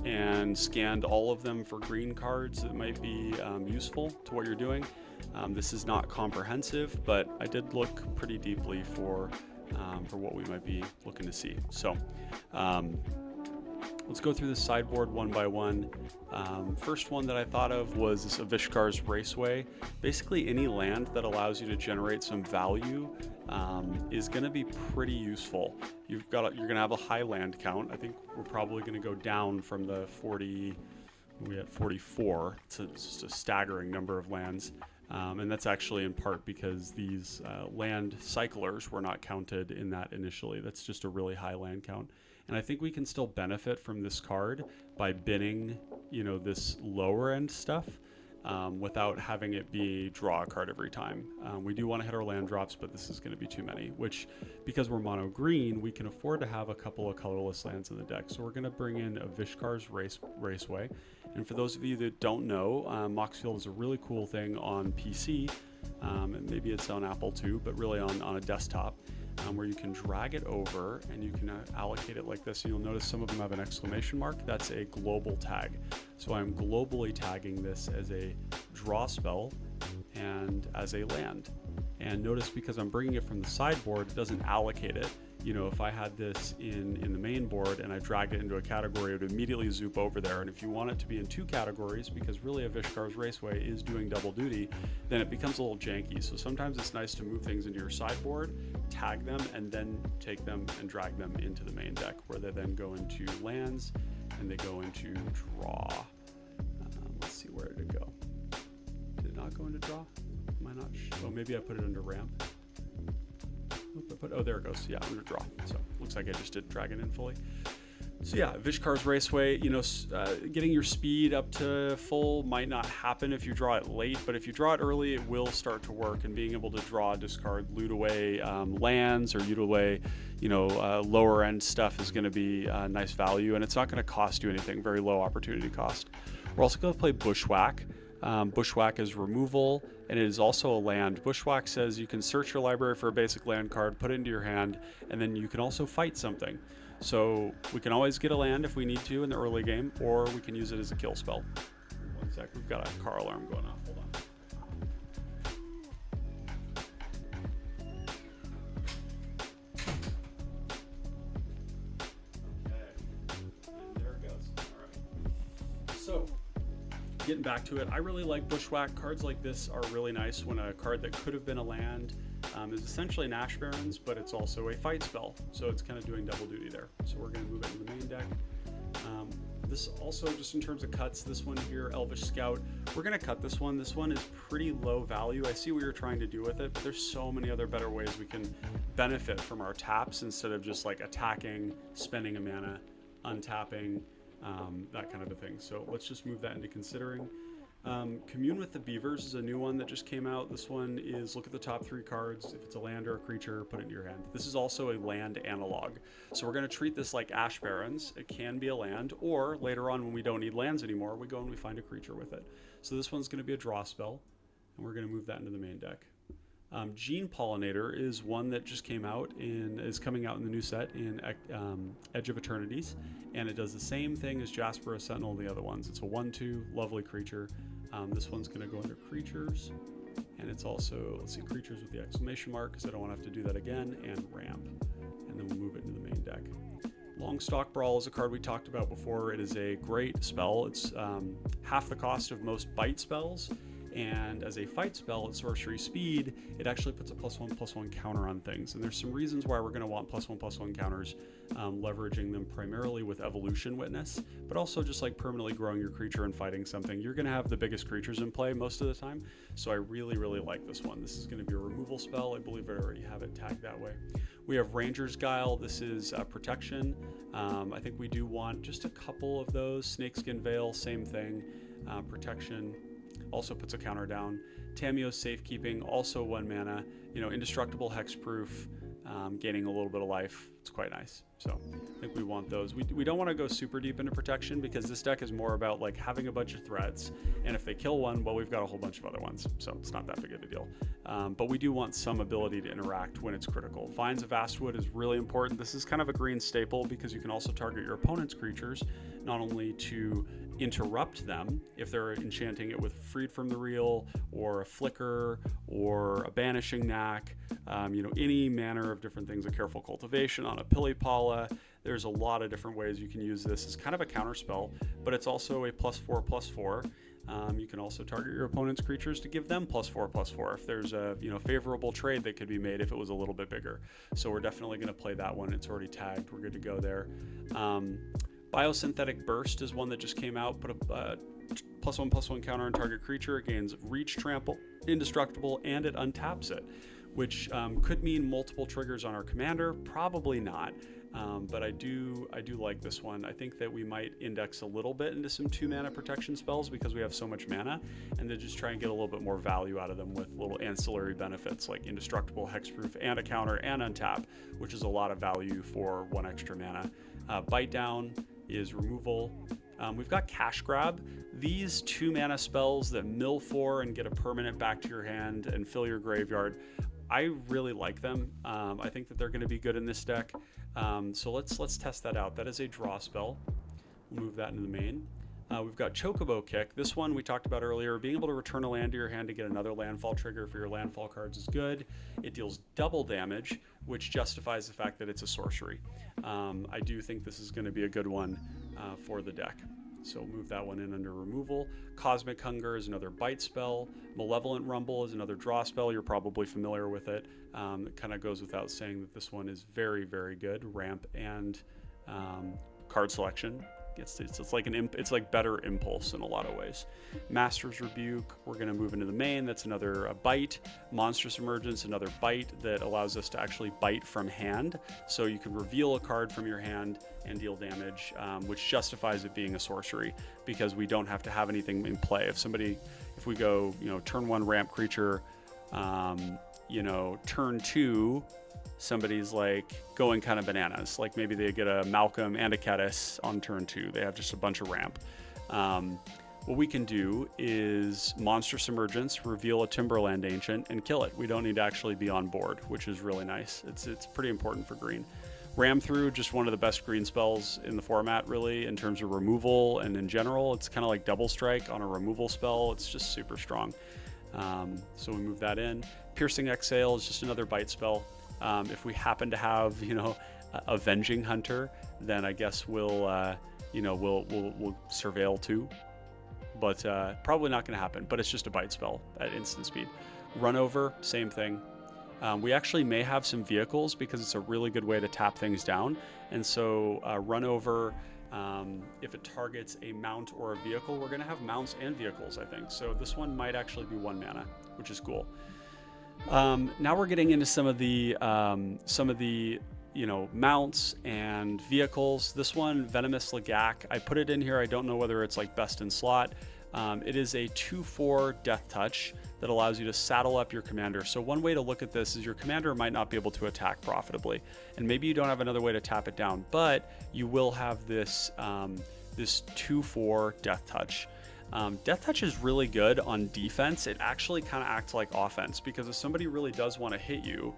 and scanned all of them for green cards that might be useful to what you're doing. This is not comprehensive, but I did look pretty deeply for what we might be looking to see. So let's go through the sideboard one by one. First one that I thought of was this Avishkar's Raceway. Basically any land that allows you to generate some value is going to be pretty useful. You're going to have a high land count. I think we're probably going to go down from the 40, we had 44. It's just a staggering number of lands. And that's actually in part because these land cyclers were not counted in that initially. That's just a really high land count. And I think we can still benefit from this card by binning, you know, this lower end stuff without having it be draw a card every time. We do want to hit our land drops, but this is going to be too many, which because we're mono green, we can afford to have a couple of colorless lands in the deck. So we're going to bring in a Avishkar's Raceway. And for those of you that don't know, Moxfield is a really cool thing on PC, and maybe it's on Apple too, but really on a desktop, where you can drag it over and you can allocate it like this. You'll notice some of them have an exclamation mark. That's a global tag. So I'm globally tagging this as a draw spell and as a land. And notice because I'm bringing it from the sideboard, it doesn't allocate it. You know, if I had this in the main board and I dragged it into a category, it would immediately zoop over there. And if you want it to be in two categories, because really Avishkar's Raceway is doing double duty, then it becomes a little janky. So sometimes it's nice to move things into your sideboard, tag them, and then take them and drag them into the main deck, where they then go into lands and they go into draw. Let's see, where did it go? Did it not go into draw? Am I not? Oh, maybe I put it under ramp. Oh, there it goes. Yeah, under draw. So looks like I just didn't drag it in fully. So yeah, Avishkar's Raceway, you know, getting your speed up to full might not happen if you draw it late, but if you draw it early, it will start to work. And being able to draw, discard, loot away lands or loot away, you know, lower end stuff is going to be nice value, and it's not going to cost you anything. Very low opportunity cost. We're also going to play Bushwhack. Bushwhack is removal, and it is also a land. Bushwhack says you can search your library for a basic land card, put it into your hand, and then you can also fight something. So we can always get a land if we need to in the early game, or we can use it as a kill spell. One sec, we've got a car alarm going off. Hold on. Getting back to it, I really like Bushwhack. Cards like this are really nice when a card that could have been a land is essentially an Ash Barrens, but it's also a fight spell. So it's kind of doing double duty there. So we're going to move it into the main deck. This also, just in terms of cuts, this one here, Elvish Scout, we're going to cut this one. This one is pretty low value. I see what you're trying to do with it, but there's so many other better ways we can benefit from our taps instead of just like attacking, spending a mana, untapping, that kind of a thing. So let's just move that into considering. Commune with the Beavers is a new one that just came out. This one is look at the top 3 cards. If it's a land or a creature, put it in your hand. This is also a land analog. So we're going to treat this like Ash Barrens. It can be a land, or later on when we don't need lands anymore, we go and we find a creature with it. So this one's going to be a draw spell, and we're going to move that into the main deck. Gene Pollinator is one that just came out is coming out in the new set in Edge of Eternities, and it does the same thing as Jasper Sentinel and the other ones. It's a 1/2 lovely creature. This one's going to go under creatures, and it's also, let's see, creatures with the exclamation mark because I don't want to have to do that again, and ramp, and then we'll move it into the main deck. Longstalk Brawl is a card we talked about before. It is a great spell. It's half the cost of most bite spells. And as a fight spell at sorcery speed, it actually puts a +1/+1 counter on things. And there's some reasons why we're going to want +1/+1 counters, leveraging them primarily with Evolution Witness, but also just like permanently growing your creature and fighting something. You're going to have the biggest creatures in play most of the time. So I really, really like this one. This is going to be a removal spell. I believe I already have it tagged that way. We have Ranger's Guile. This is protection. I think we do want just a couple of those. Snakeskin Veil, same thing. Protection. Also puts a counter down. Tamio's Safekeeping, also 1 mana. Indestructible, hexproof, gaining a little bit of life. It's quite nice. So I think we want those. We don't want to go super deep into protection because this deck is more about like having a bunch of threats. And if they kill one, well, we've got a whole bunch of other ones. So it's not that big of a deal. But we do want some ability to interact when it's critical. Vines of Vastwood is really important. This is kind of a green staple because you can also target your opponent's creatures, not only to interrupt them if they're enchanting it with Freed from the Real or a Flicker or a Banishing Knack, any manner of different things, a Careful Cultivation on a Pilipala. There's a lot of different ways you can use this as kind of a counter spell, but it's also a +4/+4. You can also target your opponent's creatures to give them +4/+4 if there's a favorable trade that could be made if it was a little bit bigger. So we're definitely going to play that one. It's already tagged. We're good to go there. Biosynthetic Burst is one that just came out. Put a +1/+1 counter on target creature. It gains Reach, Trample, Indestructible, and it untaps it, which could mean multiple triggers on our commander. Probably not, but I do like this one. I think that we might index a little bit into some 2-mana protection spells because we have so much mana, and then just try and get a little bit more value out of them with little ancillary benefits like Indestructible, Hexproof, and a counter, and untap, which is a lot of value for 1 extra mana. Bite Down is removal. We've got Cash Grab. These 2-mana spells that mill 4 and get a permanent back to your hand and fill your graveyard, I really like them. I think that they're going to be good in this deck. So let's test that out. That is a draw spell. We'll move that into the main. We've got Chocobo Kick. This one we talked about earlier. Being able to return a land to your hand to get another landfall trigger for your landfall cards is good. It deals double damage, which justifies the fact that it's a sorcery. I do think this is going to be a good one for the deck. So move that one in under removal. Cosmic Hunger is another bite spell. Malevolent Rumble is another draw spell. You're probably familiar with it. It kind of goes without saying that this one is very, very good. Ramp and card selection. It's like better Impulse in a lot of ways. Master's Rebuke, we're going to move into the main. That's another bite. Monstrous Emergence, another bite that allows us to actually bite from hand. So you can reveal a card from your hand and deal damage, which justifies it being a sorcery because we don't have to have anything in play. If we go, turn 1 ramp creature, turn 2, somebody's like going kind of bananas. Like maybe they get a Malcolm and a Kedis on turn 2. They have just a bunch of ramp. What we can do is Monstrous Emergence, reveal a Timberland Ancient, and kill it. We don't need to actually be on board, which is really nice. It's pretty important for green. Ram Through, just one of the best green spells in the format, really, in terms of removal and in general. It's kind of like Double Strike on a removal spell. It's just super strong. So we move that in. Piercing Exhale is just another bite spell. If we happen to have, Avenging Hunter, then I guess we'll surveil too. But probably not going to happen. But it's just a bite spell at instant speed. Run Over, same thing. We actually may have some vehicles because it's a really good way to tap things down. And so Run Over if it targets a mount or a vehicle. We're going to have mounts and vehicles, I think. So this one might actually be 1 mana, which is cool. Now we're getting into some of the mounts and vehicles. This one, Venomous Lagak, I put it in here. I don't know whether it's like best in slot. It is a 2/4 death touch that allows you to saddle up your commander. So one way to look at this is your commander might not be able to attack profitably, and maybe you don't have another way to tap it down, but you will have this this 2/4 death touch. Death touch is really good on defense. It actually kind of acts like offense, because if somebody really does want to hit you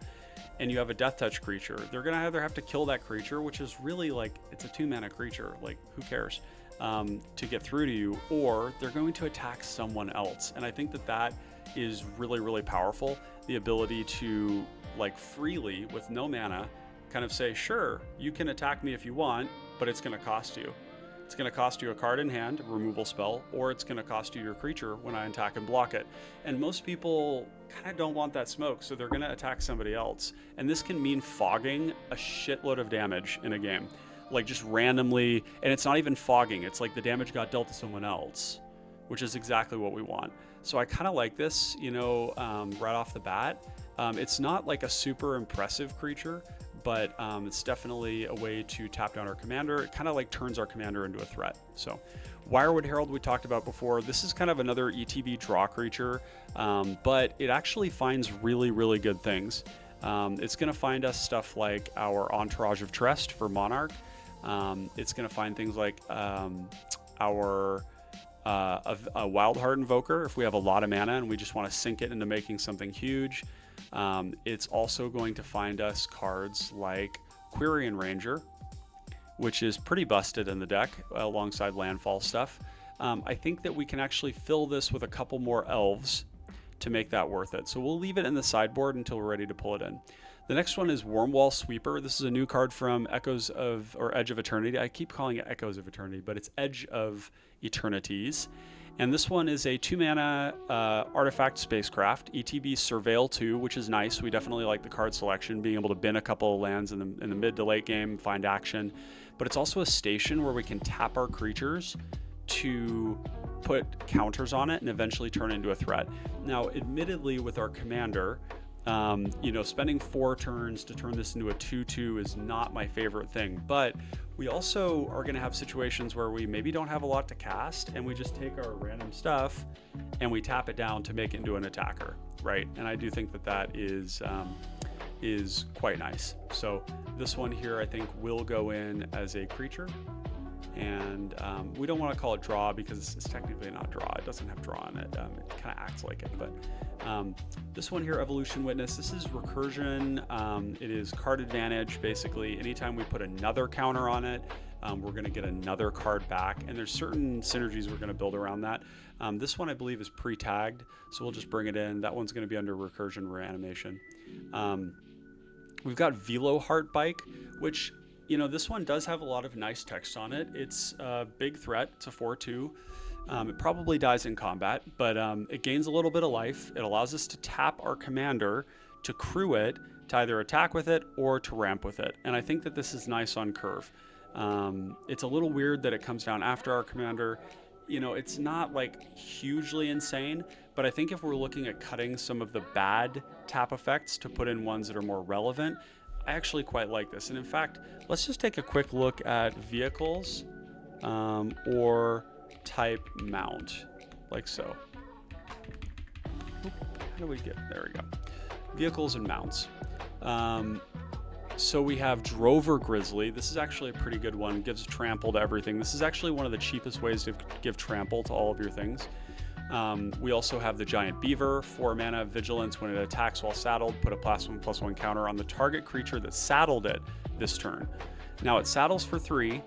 and you have a death touch creature, they're going to either have to kill that creature, which is really like, it's a 2-mana creature, like who cares, to get through to you, or they're going to attack someone else. And I think that that is really, really powerful. The ability to, like, freely with no mana kind of say, sure, you can attack me if you want, but it's going to cost you. It's going to cost you a card in hand, a removal spell, or it's going to cost you your creature when I attack and block it. And most people kind of don't want that smoke, so they're going to attack somebody else. And this can mean fogging a shitload of damage in a game, like just randomly. And it's not even fogging, it's like the damage got dealt to someone else, which is exactly what we want. So I kind of like this, right off the bat. It's not like a super impressive creature, but it's definitely a way to tap down our commander. It kind of like turns our commander into a threat. So Wirewood Herald we talked about before. This is kind of another ETB draw creature, but it actually finds really, really good things. It's going to find us stuff like our Entourage of Trest for Monarch. It's going to find things like our a Wild Heart Invoker if we have a lot of mana and we just want to sink it into making something huge. It's also going to find us cards like Quirion Ranger, which is pretty busted in the deck alongside landfall stuff. I think that we can actually fill this with a couple more elves to make that worth it. So we'll leave it in the sideboard until we're ready to pull it in. The next one is Wormwall Sweeper. This is a new card from Edge of Eternity. I keep calling it Echoes of Eternity, but it's Edge of Eternities. And this one is a 2-mana artifact spacecraft, ETB Surveil 2, which is nice. We definitely like the card selection, being able to bin a couple of lands in the mid to late game, find action. But it's also a station where we can tap our creatures to put counters on it and eventually turn it into a threat. Now, admittedly, with our commander, spending 4 turns to turn this into a 2/2 is not my favorite thing, but we also are going to have situations where we maybe don't have a lot to cast and we just take our random stuff and we tap it down to make it into an attacker, right? And I do think that that is quite nice. So this one here I think will go in as a creature, and we don't want to call it draw because it's technically not draw. It doesn't have draw in it. It kind of acts like it, but this one here, Evolution Witness, this is recursion. It is card advantage. Basically, anytime we put another counter on it, we're going to get another card back, and there's certain synergies we're going to build around that. This one I believe is pre-tagged, so we'll just bring it in. That one's going to be under recursion reanimation. We've got Velo Heart Bike, which, this one does have a lot of nice text on it. It's a big threat. It's a 4/2. It probably dies in combat, but it gains a little bit of life. It allows us to tap our commander to crew it, to either attack with it or to ramp with it. And I think that this is nice on curve. It's a little weird that it comes down after our commander. It's not like hugely insane, but I think if we're looking at cutting some of the bad tap effects to put in ones that are more relevant, I actually quite like this. And in fact, let's just take a quick look at vehicles or type mount, like so. How do we get, there we go. Vehicles and mounts. So we have Drover Grizzly. This is actually a pretty good one. Gives trample to everything. This is actually one of the cheapest ways to give trample to all of your things. We also have the Giant Beaver, 4 mana, vigilance. When it attacks while saddled, put a +1/+1 counter on the target creature that saddled it this turn. Now it saddles for 3,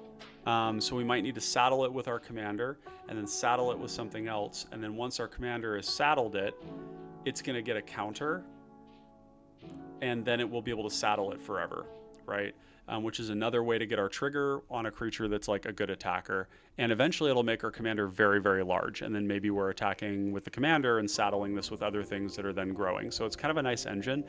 so we might need to saddle it with our commander and then saddle it with something else. And then once our commander has saddled it, it's going to get a counter, and then it will be able to saddle it forever, right? Which is another way to get our trigger on a creature that's like a good attacker. And eventually it'll make our commander very, very large. And then maybe we're attacking with the commander and saddling this with other things that are then growing. So it's kind of a nice engine.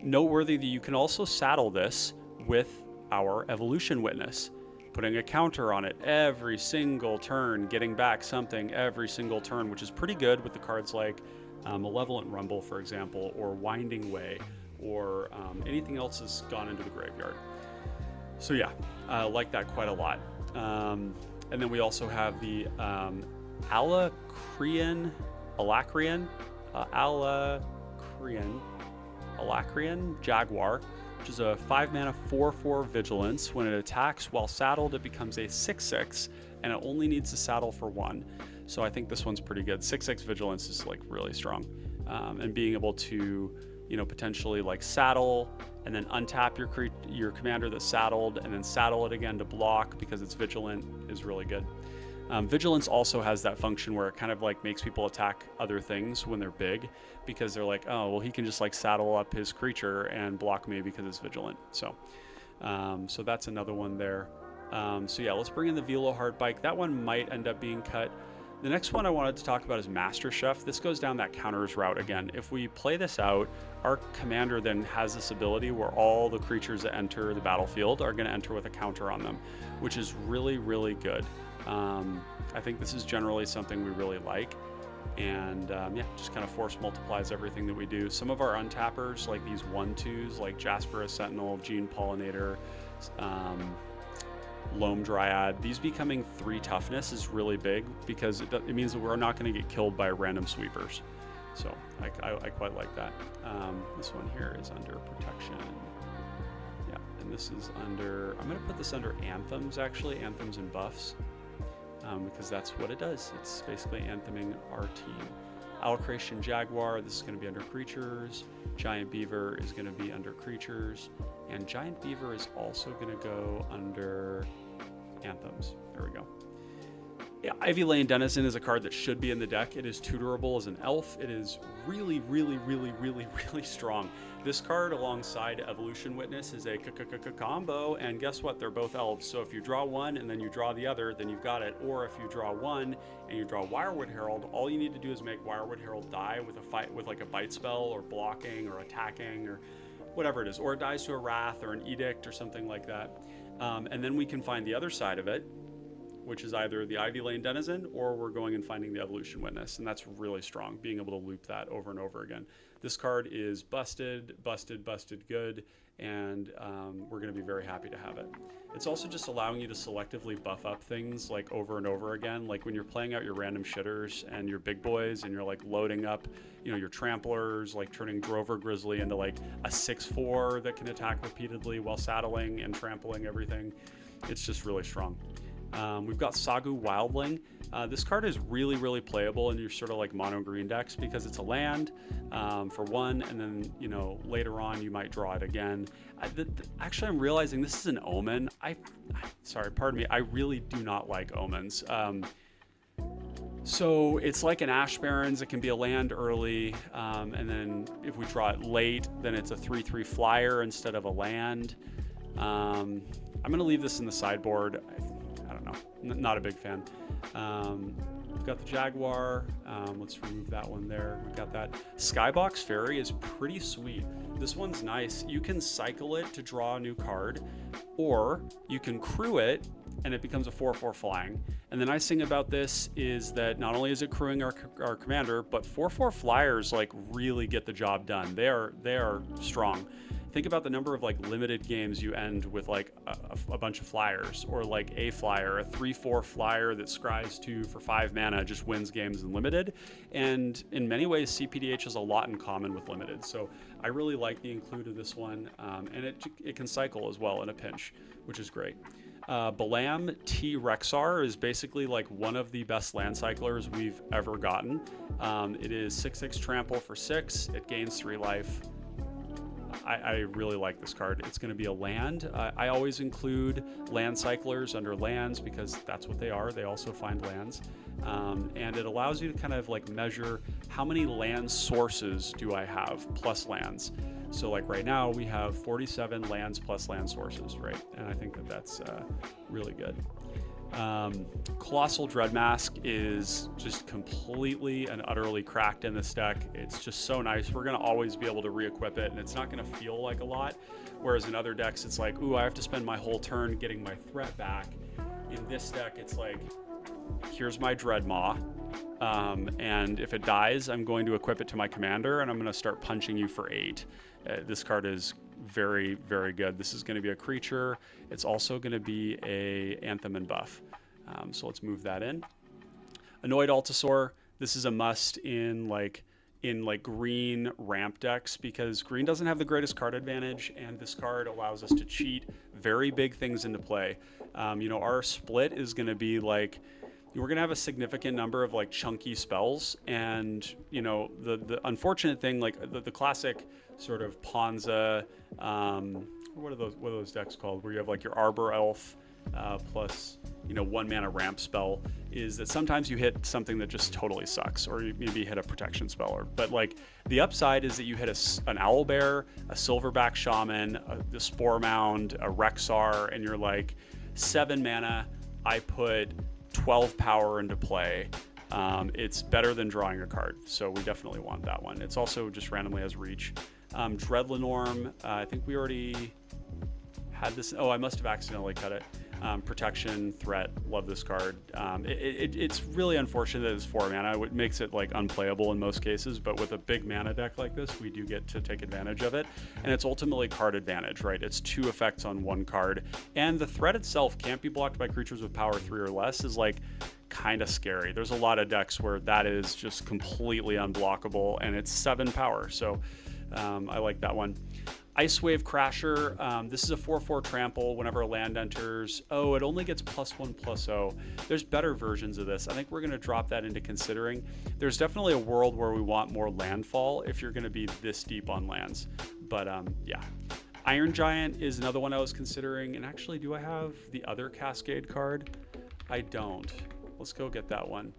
Noteworthy that you can also saddle this with our Evolution Witness. putting a counter on it every single turn, getting back something every single turn, which is pretty good with the cards like Malevolent Rumble, for example, or Winding Way, or anything else has gone into the graveyard. So yeah, I like that quite a lot. And then we also have the Alacrian Jaguar, which is a 5-mana 4/4 Vigilance. When it attacks while saddled, it becomes a 6/6, and it only needs to saddle for 1. So I think this one's pretty good. 6/6 Vigilance is like really strong, and being able to, you know, potentially like saddle and then untap your commander that's saddled, and then saddle it again to block because it's vigilant is really good. Vigilance also has that function where it kind of like makes people attack other things when they're big, because they're like, oh, well, he can just like saddle up his creature and block me because it's vigilant. So that's another one there. So yeah, let's bring in the Velo Hard Bike. That one might end up being cut. The next one I wanted to talk about is Master Chef. This goes down that counters route again. If we play this out, our commander then has this ability where all the creatures that enter the battlefield are going to enter with a counter on them, which is really, really good. I think this is generally something we really like, and yeah, just kind of force multiplies everything that we do. Some of our untappers, like these 1/2s, like Jasperus Sentinel, Gene Pollinator, Loam Dryad, these becoming 3 toughness is really big, because it means that we're not going to get killed by random sweepers. So I quite like that. This one here is under protection. Yeah, and this is under, I'm going to put this under anthems, actually, anthems and buffs. Because that's what it does. It's basically antheming our team. Alacration Jaguar, this is going to be under creatures. Giant Beaver is going to be under creatures. And Giant Beaver is also going to go under anthems. There we go. Yeah, Ivy Lane Denizen is a card that should be in the deck. It is tutorable as an elf. It is really, really, really, really, really strong. This card alongside Evolution Witness is a combo, and guess what? They're both elves. So if you draw one and then you draw the other, then you've got it. Or if you draw one and you draw Wirewood Herald, all you need to do is make Wirewood Herald die with a fight with like a bite spell or blocking or attacking or whatever it is, or it dies to a Wrath or an Edict or something like that. And then we can find the other side of it, which is either the Ivy Lane Denizen or we're going and finding the Evolution Witness, and that's really strong, being able to loop that over and over again. This card is busted good, and we're going to be very happy to have it. It's also just allowing you to selectively buff up things like over and over again, like when you're playing out your random shitters and your big boys and you're like loading up, you know, your tramplers, like turning Drover Grizzly into like a 6/4 that can attack repeatedly while saddling and trampling everything. It's just really strong. We've got Sagu Wildling. This card is really, really playable in your sort of like mono green decks because it's a land for 1, and then, you know, later on you might draw it again. Actually, I'm realizing this is an omen. Sorry, pardon me. I really do not like omens. So it's like an Ash Barrens. It can be a land early, and then if we draw it late, then it's a 3/3 flyer instead of a land. I'm going to leave this in the sideboard. I don't know, not a big fan. We've got the Jaguar. Let's remove that one there. We've got that. Skybox Fairy is pretty sweet. This one's nice. You can cycle it to draw a new card, or you can crew it and it becomes a 4/4 flying. And the nice thing about this is that not only is it crewing our commander, but 4/4 flyers like really get the job done. They are strong. Think about the number of like limited games you end with like a bunch of flyers, or like a flyer, a 3/4 flyer that scries 2 for 5 mana just wins games in limited. And in many ways, cPDH has a lot in common with limited. So I really like the include of this one, and it can cycle as well in a pinch, which is great. Balam T Rexar is basically like one of the best land cyclers we've ever gotten. It is 6/6 trample for 6. It gains 3 life. I really like this card. It's going to be a land. I always include land cyclers under lands because that's what they are. They also find lands. And it allows you to kind of like measure how many land sources do I have plus lands. So like right now we have 47 lands plus land sources, right? And I think that that's really good. Colossal Dreadmask is just completely and utterly cracked in this deck. It's just so nice. We're going to always be able to re-equip it, and it's not going to feel like a lot. Whereas in other decks, it's like, ooh, I have to spend my whole turn getting my threat back. In this deck, it's like, here's my Dreadmaw, and if it dies, I'm going to equip it to my commander, and I'm going to start punching you for 8. This card is very, very good. This is going to be a creature. It's also going to be a Anthem and buff. So let's move that in. Annoyed Altasaur. This is a must in green ramp decks, because green doesn't have the greatest card advantage, and this card allows us to cheat very big things into play. Our split is going to be like, we're going to have a significant number of like chunky spells, and the unfortunate thing, like the classic sort of Ponza, what are those decks called, where you have like your Arbor Elf plus 1 mana ramp spell, is that sometimes you hit something that just totally sucks, or you maybe hit a protection spell, but like the upside is that you hit an Owlbear, a Silverback Shaman, the Spore Mound, a Rexar, and you're like 7 mana, I put 12 power into play. It's better than drawing a card, so we definitely want that one. It's also just randomly has reach. Dreadlenorm, I think we already had this. Oh, I must have accidentally cut it. Protection, threat, love this card. It's really unfortunate that it's 4 mana. It makes it like unplayable in most cases, but with a big mana deck like this, we do get to take advantage of it. And it's ultimately card advantage, right? It's 2 effects on 1 card. And the threat itself can't be blocked by creatures with power 3 or less is like kind of scary. There's a lot of decks where that is just completely unblockable, and it's 7 power. So I like that one. Icewave Crasher, this is a 4/4 trample whenever a land enters. Oh, it only gets +1/+0. There's better versions of this. I think we're going to drop that into considering. There's definitely a world where we want more landfall if you're going to be this deep on lands. But yeah. Iron Giant is another one I was considering. And actually, do I have the other Cascade card? I don't. Let's go get that one.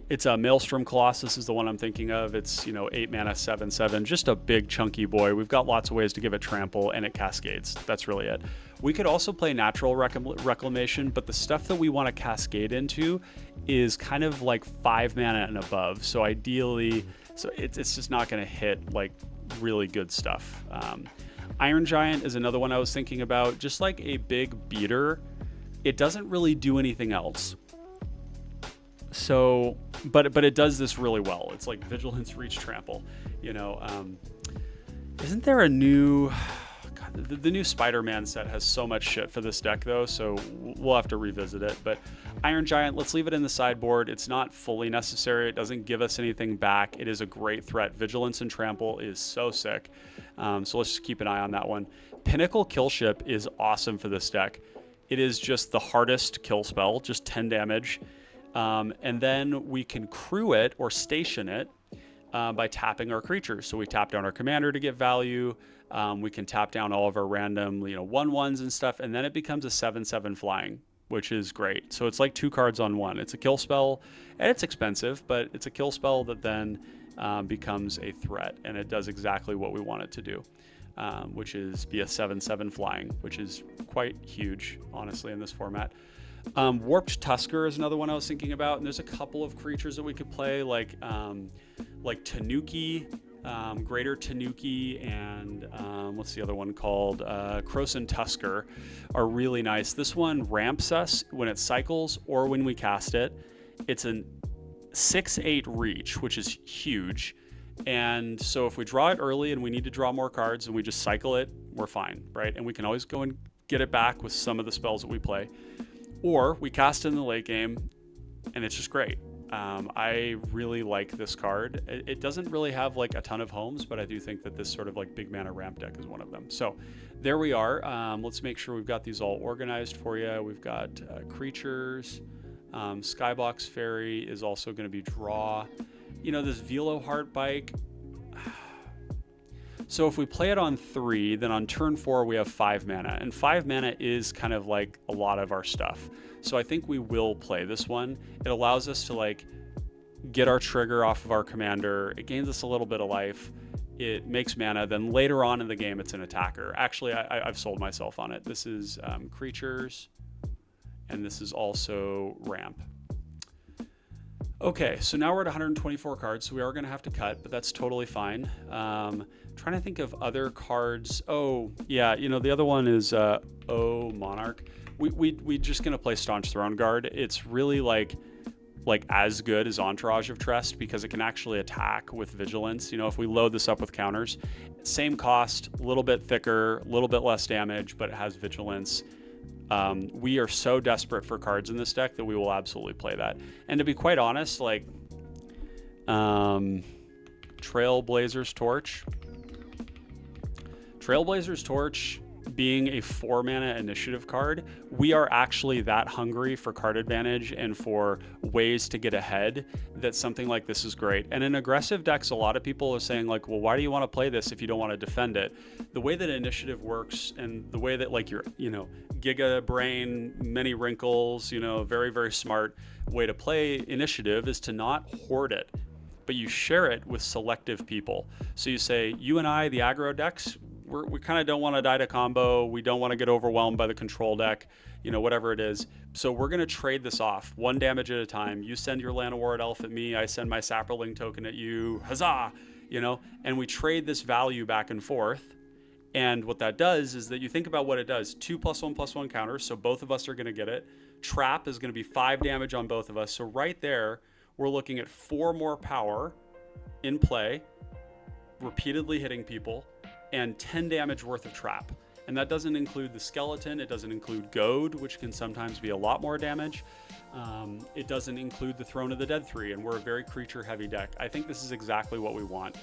It's a Maelstrom Colossus is the one I'm thinking of. It's 8 mana, 7/7, just a big chunky boy. We've got lots of ways to give it trample, and it cascades. That's really it. We could also play Natural Reclamation, but the stuff that we want to cascade into is kind of like 5 mana and above. So ideally, it's just not going to hit like really good stuff. Iron Giant is another one I was thinking about. Just like a big beater, it doesn't really do anything else. So, but it does this really well. It's like Vigilance, Reach, Trample. Isn't there a new? God, the new Spider-Man set has so much shit for this deck though, so we'll have to revisit it. But Iron Giant, let's leave it in the sideboard. It's not fully necessary. It doesn't give us anything back. It is a great threat. Vigilance and Trample is so sick. So let's just keep an eye on that one. Pinnacle Killship is awesome for this deck. It is just the hardest kill spell, just 10 damage. And then we can crew it or station it by tapping our creatures. So we tap down our commander to get value. We can tap down all of our random 1/1s and stuff, and then it becomes a 7/7 flying, which is great. So it's like 2 cards on 1. It's a kill spell, and it's expensive, but it's a kill spell that then becomes a threat, and it does exactly what we want it to do, which is be a 7/7 flying, which is quite huge, honestly, in this format. Warped Tusker is another one I was thinking about, and there's a couple of creatures that we could play, like Tanuki, Greater Tanuki, and what's the other one called? Krosan Tusker are really nice. This one ramps us when it cycles or when we cast it. It's a 6/8 reach, which is huge. And so if we draw it early and we need to draw more cards and we just cycle it, we're fine, right? And we can always go and get it back with some of the spells that we play. Or we cast it in the late game, and it's just great. I really like this card. It doesn't really have like a ton of homes, but I do think that this sort of like big mana ramp deck is one of them. So there we are. Let's make sure we've got these all organized for you. We've got creatures. Skybox Fairy is also going to be draw. This Velo Heartbike. So if we play it on 3, then on turn 4 we have 5 mana, and 5 mana is kind of like a lot of our stuff. So I think we will play this one. It allows us to like get our trigger off of our commander. It gains us a little bit of life, it makes mana. Then later on in the game, it's an attacker. Actually, I've sold myself on it. This is creatures, and this is also ramp. Okay, so now we're at 124 cards, so we are going to have to cut, but that's totally fine. Trying to think of other cards. Oh, yeah, you know, the other one is Monarch. We just going to play Staunch Throne Guard. It's really like as good as Entourage of Trest because it can actually attack with Vigilance. You know, if we load this up with counters, same cost, a little bit thicker, a little bit less damage, but it has Vigilance. We are so desperate for cards in this deck that we will absolutely play that. And to be quite honest, like Trailblazer's Torch being a 4-mana initiative card, we are actually that hungry for card advantage and for ways to get ahead that something like this is great. And in aggressive decks, a lot of people are saying like, well, why do you want to play this if you don't want to defend it? The way that initiative works and the way that like your, you know, Giga Brain, many wrinkles, you know, very, very smart way to play initiative is to not hoard it, but you share it with selective people. So you say, you and I, the aggro decks, we kind of don't want to die to combo. We don't want to get overwhelmed by the control deck, you know, whatever it is. So we're going to trade this off 1 damage at a time. You send your Llanowar Elf at me. I send my Saproling token at you. Huzzah! You know, and we trade this value back and forth. And what that does is that you think about what it does. 2+1/+1 counters. So both of us are going to get it. Trap is going to be 5 damage on both of us. So right there, we're looking at 4 more power in play, repeatedly hitting people, and 10 damage worth of trap. And that doesn't include the skeleton. It doesn't include goad, which can sometimes be a lot more damage. It doesn't include the Throne of the Dead 3, and we're a very creature heavy deck. I think this is exactly what we want.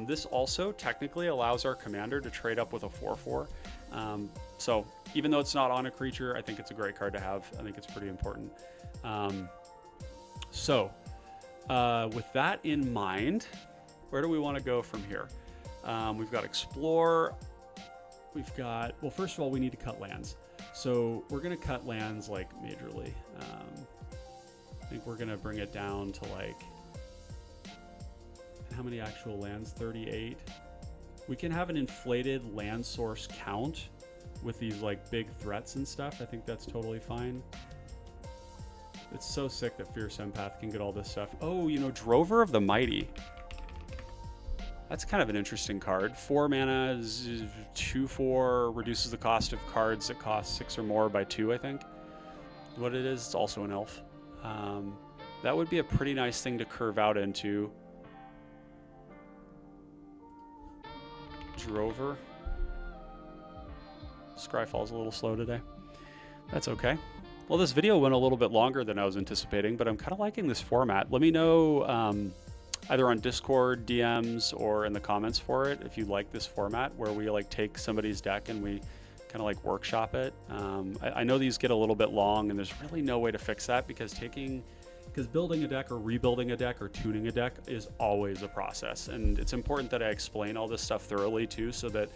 This also technically allows our commander to trade up with a 4/4. So even though it's not on a creature, I think it's a great card to have. I think it's pretty important. With that in mind, where do we want to go from here? We've got Explore. We've got, well, first of all, we need to cut lands. So we're going to cut lands like majorly. I think we're going to bring it down to like, how many actual lands? 38. We can have an inflated land source count with these like big threats and stuff. I think that's totally fine. It's so sick that Fierce Empath can get all this stuff. Oh, you know, Drover of the Mighty. That's kind of an interesting card. 4 mana, 2/4, reduces the cost of cards that cost 6 or more by 2, I think. What it is, it's also an elf. That would be a pretty nice thing to curve out into. Drover. Scryfall's a little slow today. That's okay. Well, this video went a little bit longer than I was anticipating, but I'm kind of liking this format. Let me know either on Discord, DMs, or in the comments for it if you like this format where we like take somebody's deck and we kind of like workshop it. I know these get a little bit long and there's really no way to fix that because building a deck or rebuilding a deck or tuning a deck is always a process. And it's important that I explain all this stuff thoroughly too, so that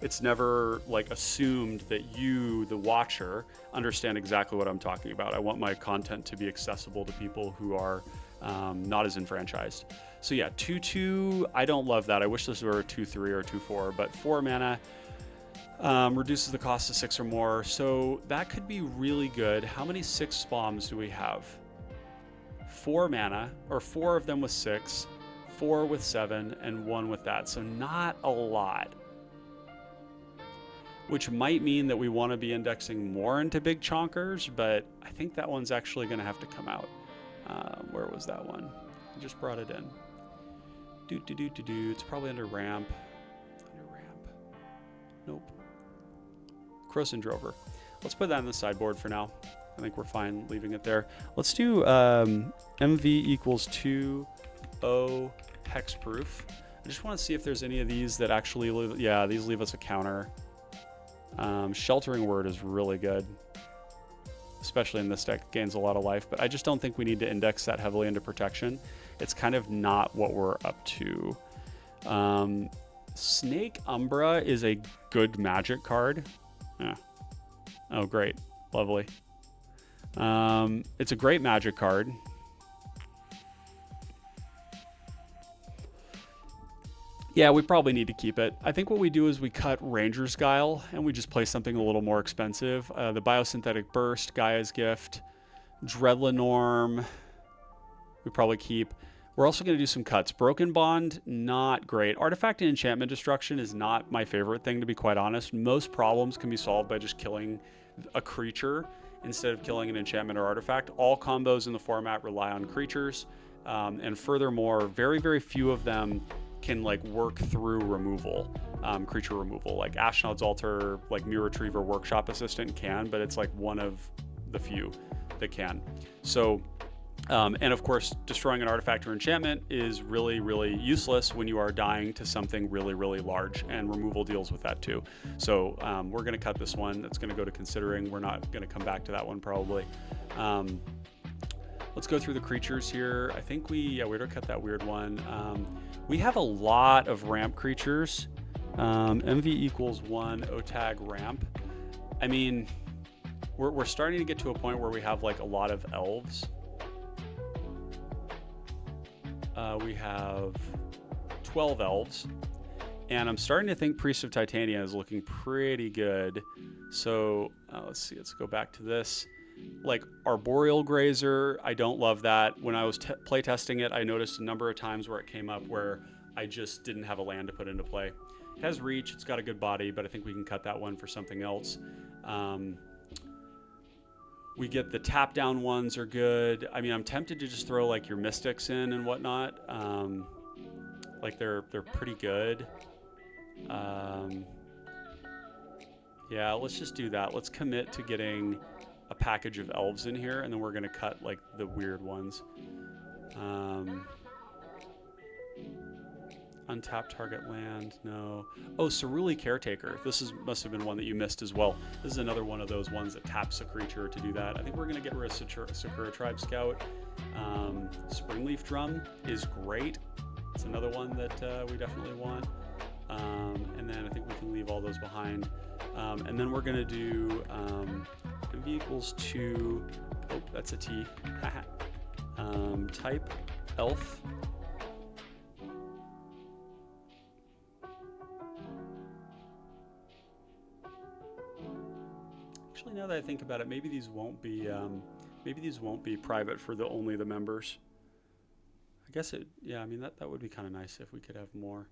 it's never like assumed that you, the watcher, understand exactly what I'm talking about. I want my content to be accessible to people who are not as enfranchised. So yeah, 2/2, I don't love that. I wish this were a 2/3 or 2/4, but 4 mana reduces the cost to 6 or more. So that could be really good. How many 6 bombs do we have? 4 mana, or 4 of them with 6, 4 with 7, and 1 with that. So not a lot. Which might mean that we want to be indexing more into big chonkers, but I think that one's actually going to have to come out. Where was that one? I just brought it in. It's probably under ramp. Nope. Croson Drover. Let's put that on the sideboard for now. I think we're fine leaving it there. Let's do MV equals 2/0 hexproof. I just want to see if there's any of these that actually leave, yeah, these leave us a counter. Sheltering Word is really good, especially in this deck. It gains a lot of life, but I just don't think we need to index that heavily into protection. It's kind of not what we're up to. Snake Umbra is a good magic card. Yeah. Oh, great. Lovely. It's a great magic card. Yeah, we probably need to keep it. I think what we do is we cut Ranger's Guile and we just play something a little more expensive. The Biosynthetic Burst, Gaia's Gift, Dreadlenorm, we probably keep. We're also going to do some cuts. Broken Bond, not great. Artifact and Enchantment Destruction is not my favorite thing, to be quite honest. Most problems can be solved by just killing a creature instead of killing an enchantment or artifact. All combos in the format rely on creatures. And furthermore, very, very few of them can like work through removal, creature removal. Like Ashnod's Altar, like Mirror Retriever, Workshop Assistant can, but it's like one of the few that can. So, and of course, destroying an artifact or enchantment is really, really useless when you are dying to something really, really large, and removal deals with that too. So we're going to cut this one. That's going to go to considering. We're not going to come back to that one probably. Let's go through the creatures here. I think we already cut that weird one. We have a lot of ramp creatures. MV equals 1, OTAG ramp. I mean, we're starting to get to a point where we have like a lot of elves. We have 12 elves. And I'm starting to think Priest of Titania is looking pretty good. So let's see, let's go back to this. Like Arboreal Grazer, I don't love that. When I was play testing it, I noticed a number of times where it came up where I just didn't have a land to put into play. It has reach, it's got a good body, but I think we can cut that one for something else. We get the tap down ones are good. I mean, I'm tempted to just throw like your Mystics in and whatnot. Like they're pretty good. Yeah, let's just do that. Let's commit to getting a package of elves in here, and then we're gonna cut like the weird ones. Untapped target land, no. Oh, Ceruli Caretaker. This must have been one that you missed as well. This is another one of those ones that taps a creature to do that. I think we're gonna get rid of Sakura Tribe Scout. Springleaf Drum is great. It's another one that we definitely want. And then I think we can leave all those behind. And then we're gonna do MV equals 2, oh, that's a T. Type Elf. Actually, now that I think about it, maybe these won't be private for only the members. I guess yeah, I mean, that would be kind of nice if we could have more.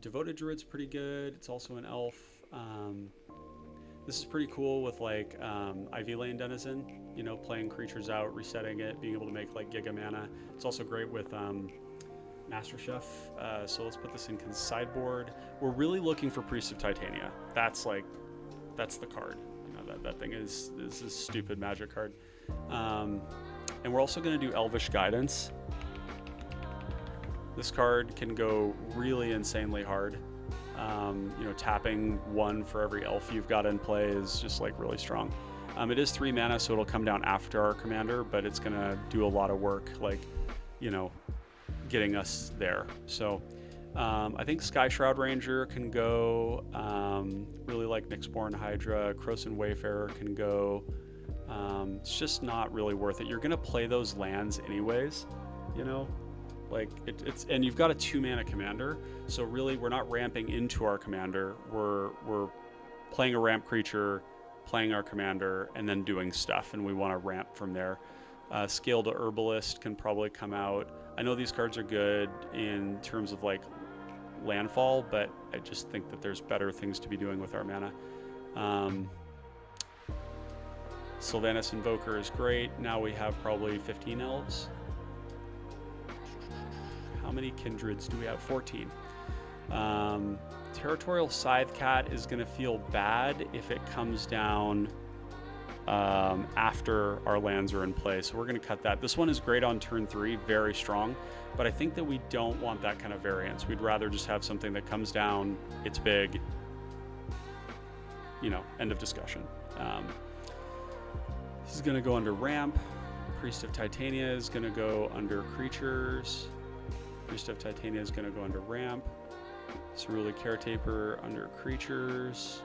Devoted Druid's pretty good. It's also an elf. This is pretty cool with like Ivy Lane Denizen, you know, playing creatures out, resetting it, being able to make like Giga Mana. It's also great with Master Chef. So let's put this in sideboard. We're really looking for Priest of Titania. That's the card. You know, that thing is a stupid magic card. And we're also going to do Elvish Guidance. This card can go really insanely hard. You know, tapping 1 for every elf you've got in play is just like really strong. It is 3 mana, so it'll come down after our commander, but it's gonna do a lot of work, like, you know, getting us there. So I think Sky Shroud Ranger can go. Really like Nyxborn Hydra. Krosan Wayfarer can go. It's just not really worth it. You're gonna play those lands anyways, you know. Like it's and you've got a 2-mana commander, so really we're not ramping into our commander. We're playing a ramp creature, playing our commander, and then doing stuff, and we want to ramp from there. Scale to Herbalist can probably come out. I know these cards are good in terms of like landfall, but I just think that there's better things to be doing with our mana. Sylvanas Invoker is great. Now we have probably 15 elves. How many kindreds do we have? 14. Territorial Scythe Cat is going to feel bad if it comes down after our lands are in play, so we're going to cut that. This one is great on turn 3, very strong, but I think that we don't want that kind of variance. We'd rather just have something that comes down, it's big, you know, end of discussion. This is going to go under ramp. Priest of Titania is going to go under creatures. Priest of Titania is going to go under ramp. Ceruli Caretaker under creatures,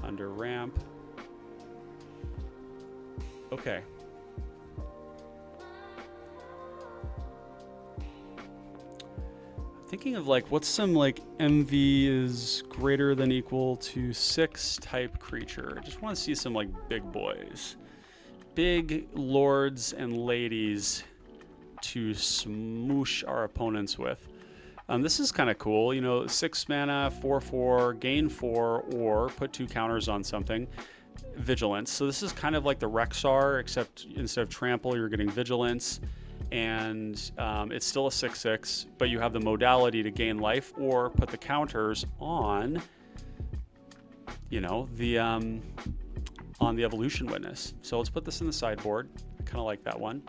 under ramp. Okay. thinking of like what's some like MV is greater than equal to 6 type creature. I just want to see some like big boys, big lords and ladies to smoosh our opponents with. This is kind of cool, you know, 6 mana, 4/4, gain 4, or put 2 counters on something. Vigilance. So this is kind of like the Rexar, except instead of trample, you're getting vigilance, and it's still a 6/6, but you have the modality to gain life or put the counters on, you know, the on the Evolution Witness. So let's put this in the sideboard. I kind of like that one.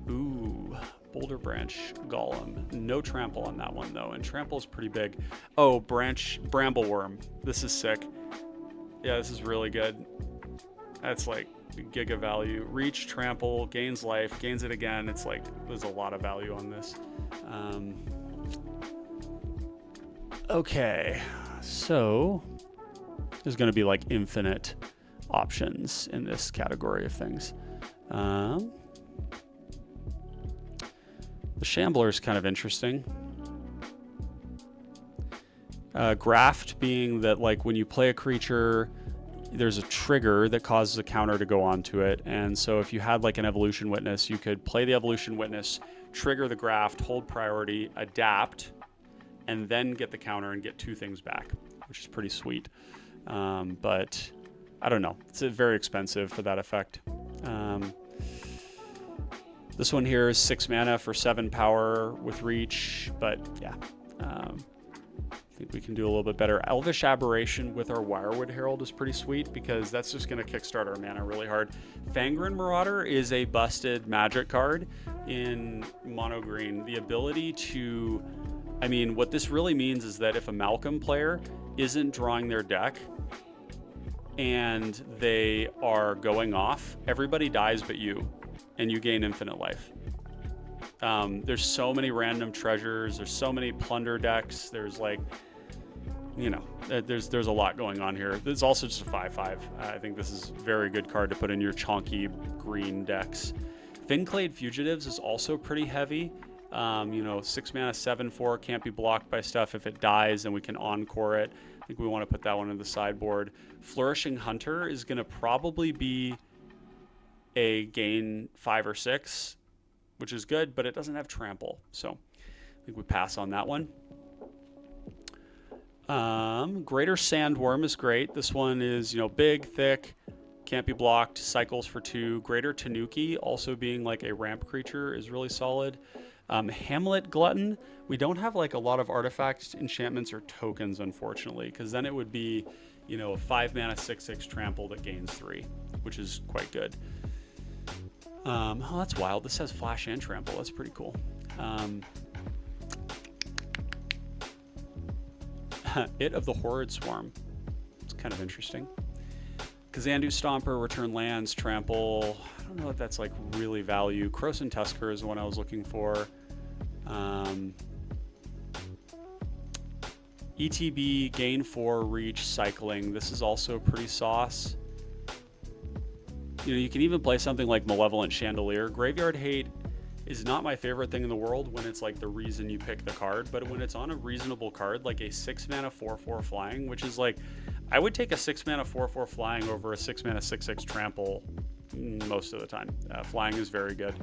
Ooh, Boulder Branch Golem. No trample on that one though, and trample is pretty big. Oh, Brambleworm. This is sick. Yeah, this is really good. That's like giga value. Reach, trample, gains life, gains it again. It's like there's a lot of value on this. Okay, so there's going to be like infinite options in this category of things. The Shambler is kind of interesting. Graft being that like when you play a creature, there's a trigger that causes a counter to go onto it. And so if you had like an Evolution Witness, you could play the Evolution Witness, trigger the Graft, hold priority, adapt, and then get the counter and get 2 things back, which is pretty sweet. But I don't know. It's very expensive for that effect. This one here is 6 mana for 7 power with reach, but yeah, I think we can do a little bit better. Elvish Aberration with our Wirewood Herald is pretty sweet because that's just going to kickstart our mana really hard. Fangren Marauder is a busted magic card in mono green. The ability to, I mean, what this really means is that if a Malcolm player isn't drawing their deck and they are going off, everybody dies but you. And you gain infinite life. There's so many random treasures. There's so many plunder decks. There's like, you know, there's a lot going on here. It's also just a 5/5. I think this is a very good card to put in your chonky green decks. Finclade Fugitives is also pretty heavy. You know, 6 mana, 7/4, can't be blocked by stuff. If it dies, then we can encore it. I think we want to put that one in the sideboard. Flourishing Hunter is going to probably be a gain 5 or 6, which is good, but it doesn't have trample. So I think we pass on that one. Greater Sandworm is great. This one is, you know, big, thick, can't be blocked, cycles for 2. Greater Tanuki, also being like a ramp creature, is really solid. Hamlet Glutton, we don't have like a lot of artifacts, enchantments, or tokens, unfortunately, because then it would be, you know, a 5 mana 6/6 trample that gains 3, which is quite good. Oh, that's wild. This has flash and trample. That's pretty cool. It of the Horrid Swarm. It's kind of interesting. Kazandu Stomper, return lands, trample. I don't know if that's like really value. Krosan Tusker is the one I was looking for. ETB, gain 4, reach, cycling. This is also pretty sauce. You know, you can even play something like Malevolent Chandelier. Graveyard Hate is not my favorite thing in the world when it's like the reason you pick the card, but when it's on a reasonable card, like a 6 mana 4/4 flying, which is like, I would take a 6 mana 4/4 flying over a 6 mana 6/6 trample most of the time. Flying is very good.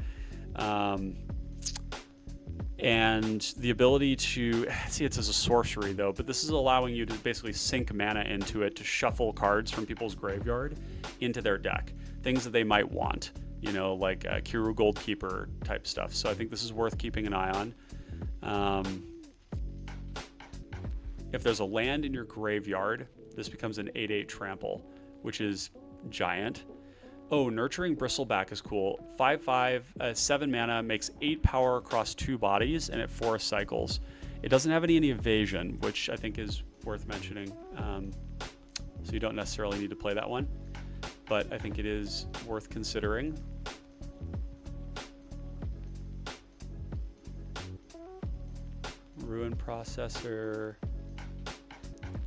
And the ability to, see, it's as a sorcery though, but this is allowing you to basically sink mana into it to shuffle cards from people's graveyard into their deck. Things that they might want, you know, like Kiru Goldkeeper type stuff. So I think this is worth keeping an eye on. If there's a land in your graveyard, this becomes an 8/8 trample, which is giant. Oh, Nurturing Bristleback is cool. 5/5, 7 mana, makes 8 power across 2 bodies, and it 4 cycles. It doesn't have any evasion, which I think is worth mentioning. So you don't necessarily need to play that one, but I think it is worth considering. Ruin Processor.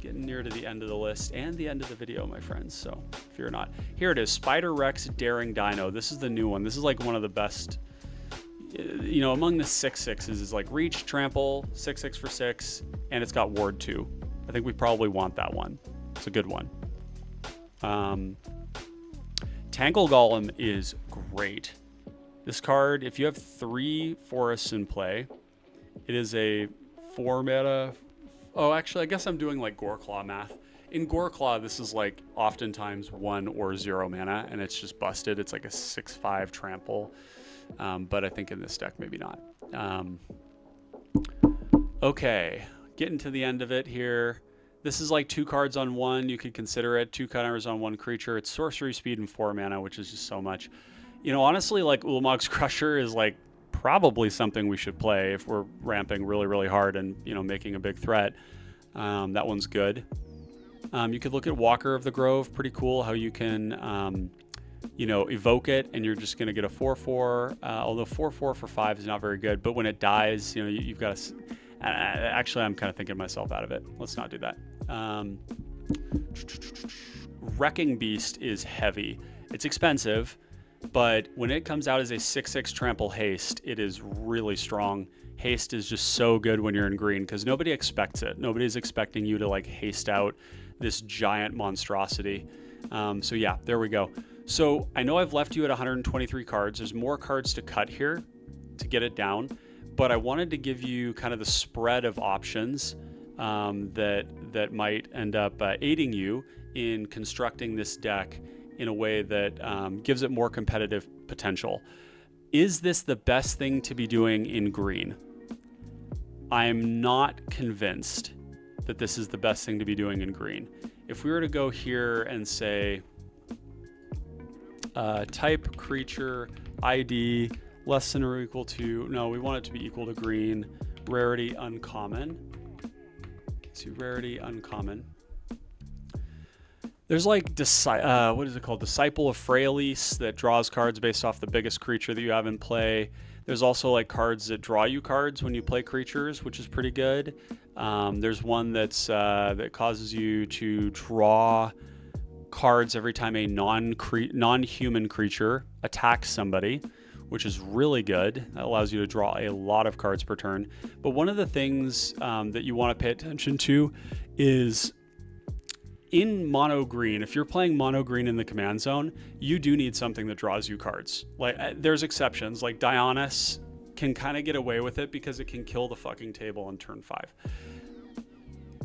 Getting near to the end of the list and the end of the video, my friends, so fear not. Here it is, Spider Rex Daring Dino. This is the new one. This is like one of the best. you know, among the 6/6s is like reach, trample, 6/6 for 6, and it's got ward 2. I think we probably want that one. It's a good one. Tangle Golem is great. This card, if you have 3 forests in play, it is a 4 mana. Oh, actually, I guess I'm doing like Goreclaw math. In Goreclaw, this is like oftentimes 1 or 0 mana, and it's just busted. It's like a 6/5 trample. But I think in this deck, maybe not. Okay, getting to the end of it here. This is like 2 cards on 1. You could consider it 2 counters on 1 creature. It's sorcery speed and 4 mana, which is just so much. You know, honestly, like Ulamog's Crusher is like probably something we should play if we're ramping really, really hard and, you know, making a big threat. That one's good. You could look at Walker of the Grove. Pretty cool how you can, you know, evoke it and you're just going to get a 4/4. Although 4/4 for 5 is not very good. But when it dies, you know, you've got to... actually, I'm kind of thinking myself out of it. Let's not do that. Wrecking Beast is heavy. It's expensive, but when it comes out as a 6/6 trample haste, it is really strong. Haste is just so good when you're in green because nobody expects it. Nobody's expecting you to like haste out this giant monstrosity. So yeah, there we go. So I know I've left you at 123 cards. There's more cards to cut here to get it down, but I wanted to give you kind of the spread of options that might end up aiding you in constructing this deck in a way that gives it more competitive potential. Is this the best thing to be doing in green? I'm not convinced that this is the best thing to be doing in green. If we were to go here and say type creature ID less than or equal to, no, we want it to be equal to green, rarity uncommon. See, rarity uncommon. There's like, what is it called? Disciple of Fraelis that draws cards based off the biggest creature that you have in play. There's also like cards that draw you cards when you play creatures, which is pretty good. There's one that's that causes you to draw cards every time a non-human creature attacks somebody, which is really good. That allows you to draw a lot of cards per turn. But one of the things that you want to pay attention to is in mono green, if you're playing mono green in the command zone, you do need something that draws you cards. Like there's exceptions, like Dionys can kind of get away with it because it can kill the fucking table on turn 5.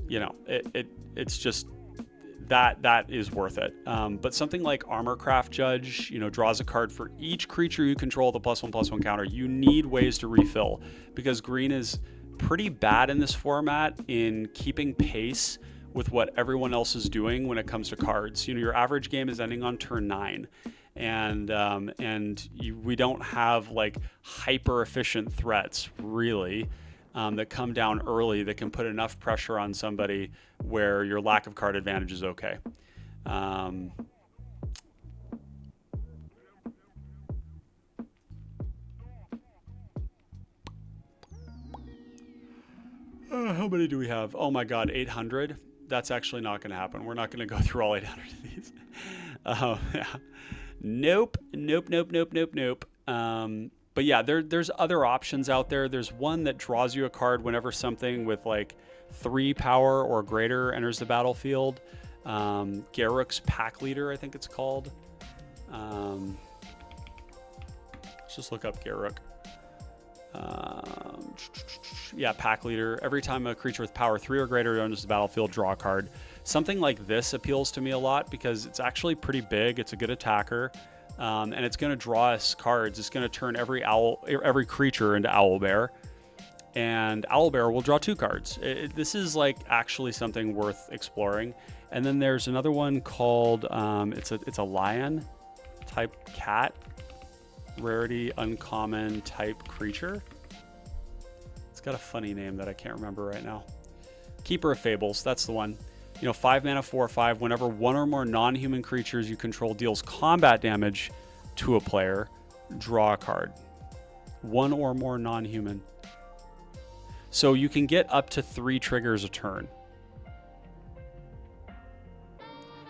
You know, it's just that is worth it. But something like Armorcraft Judge, you know, draws a card for each creature you control with a +1/+1 counter. You need ways to refill because green is pretty bad in this format in keeping pace with what everyone else is doing when it comes to cards. You know, your average game is ending on turn 9, and we don't have like hyper efficient threats really that come down early that can put enough pressure on somebody where your lack of card advantage is okay. How many do we have? Oh my God, 800. That's actually not going to happen. We're not going to go through all 800 of these. Yeah. Nope. But yeah, there's other options out there. There's one that draws you a card whenever something with like 3 power or greater enters the battlefield. Garruk's Pack Leader, I think it's called. Let's just look up Garruk. Yeah, Pack Leader. Every time a creature with power 3 or greater enters the battlefield, draw a card. Something like this appeals to me a lot because it's actually pretty big. It's a good attacker, and it's going to draw us cards. It's going to turn every creature into Owlbear, and Owlbear will draw 2 cards. This is like actually something worth exploring. And then there's another one called it's a lion type cat, rarity uncommon type creature. It's got a funny name that I can't remember right now. Keeper of Fables, that's the one. You know, 5 mana, 4/5. Whenever one or more non-human creatures you control deals combat damage to a player, draw a card. One or more non-human. So you can get up to 3 triggers a turn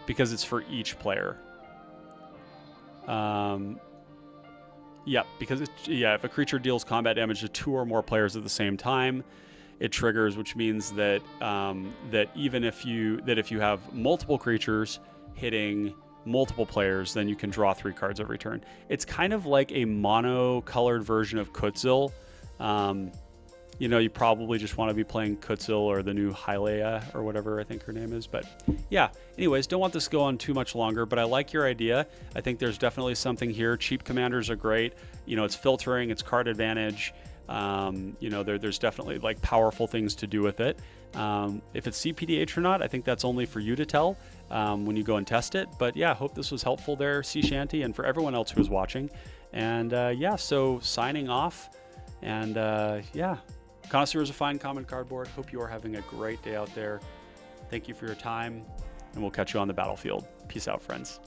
because it's for each player. Yep, because if a creature deals combat damage to 2 or more players at the same time, it triggers, which means that that if you have multiple creatures hitting multiple players, then you can draw 3 cards every turn. It's kind of like a mono-colored version of Kutzil. You know, you probably just want to be playing Kutzil or the new Hylia or whatever I think her name is. But yeah, anyways, don't want this to go on too much longer, but I like your idea. I think there's definitely something here. Cheap commanders are great. You know, it's filtering, it's card advantage. You know, there's definitely like powerful things to do with it. If it's cPDH or not, I think that's only for you to tell when you go and test it. But yeah, hope this was helpful there, Shanty, and for everyone else who is watching. And yeah, so signing off. And yeah, Connoisseur is a fine common cardboard. Hope you are having a great day out there. Thank you for your time, and we'll catch you on the battlefield. Peace out, friends.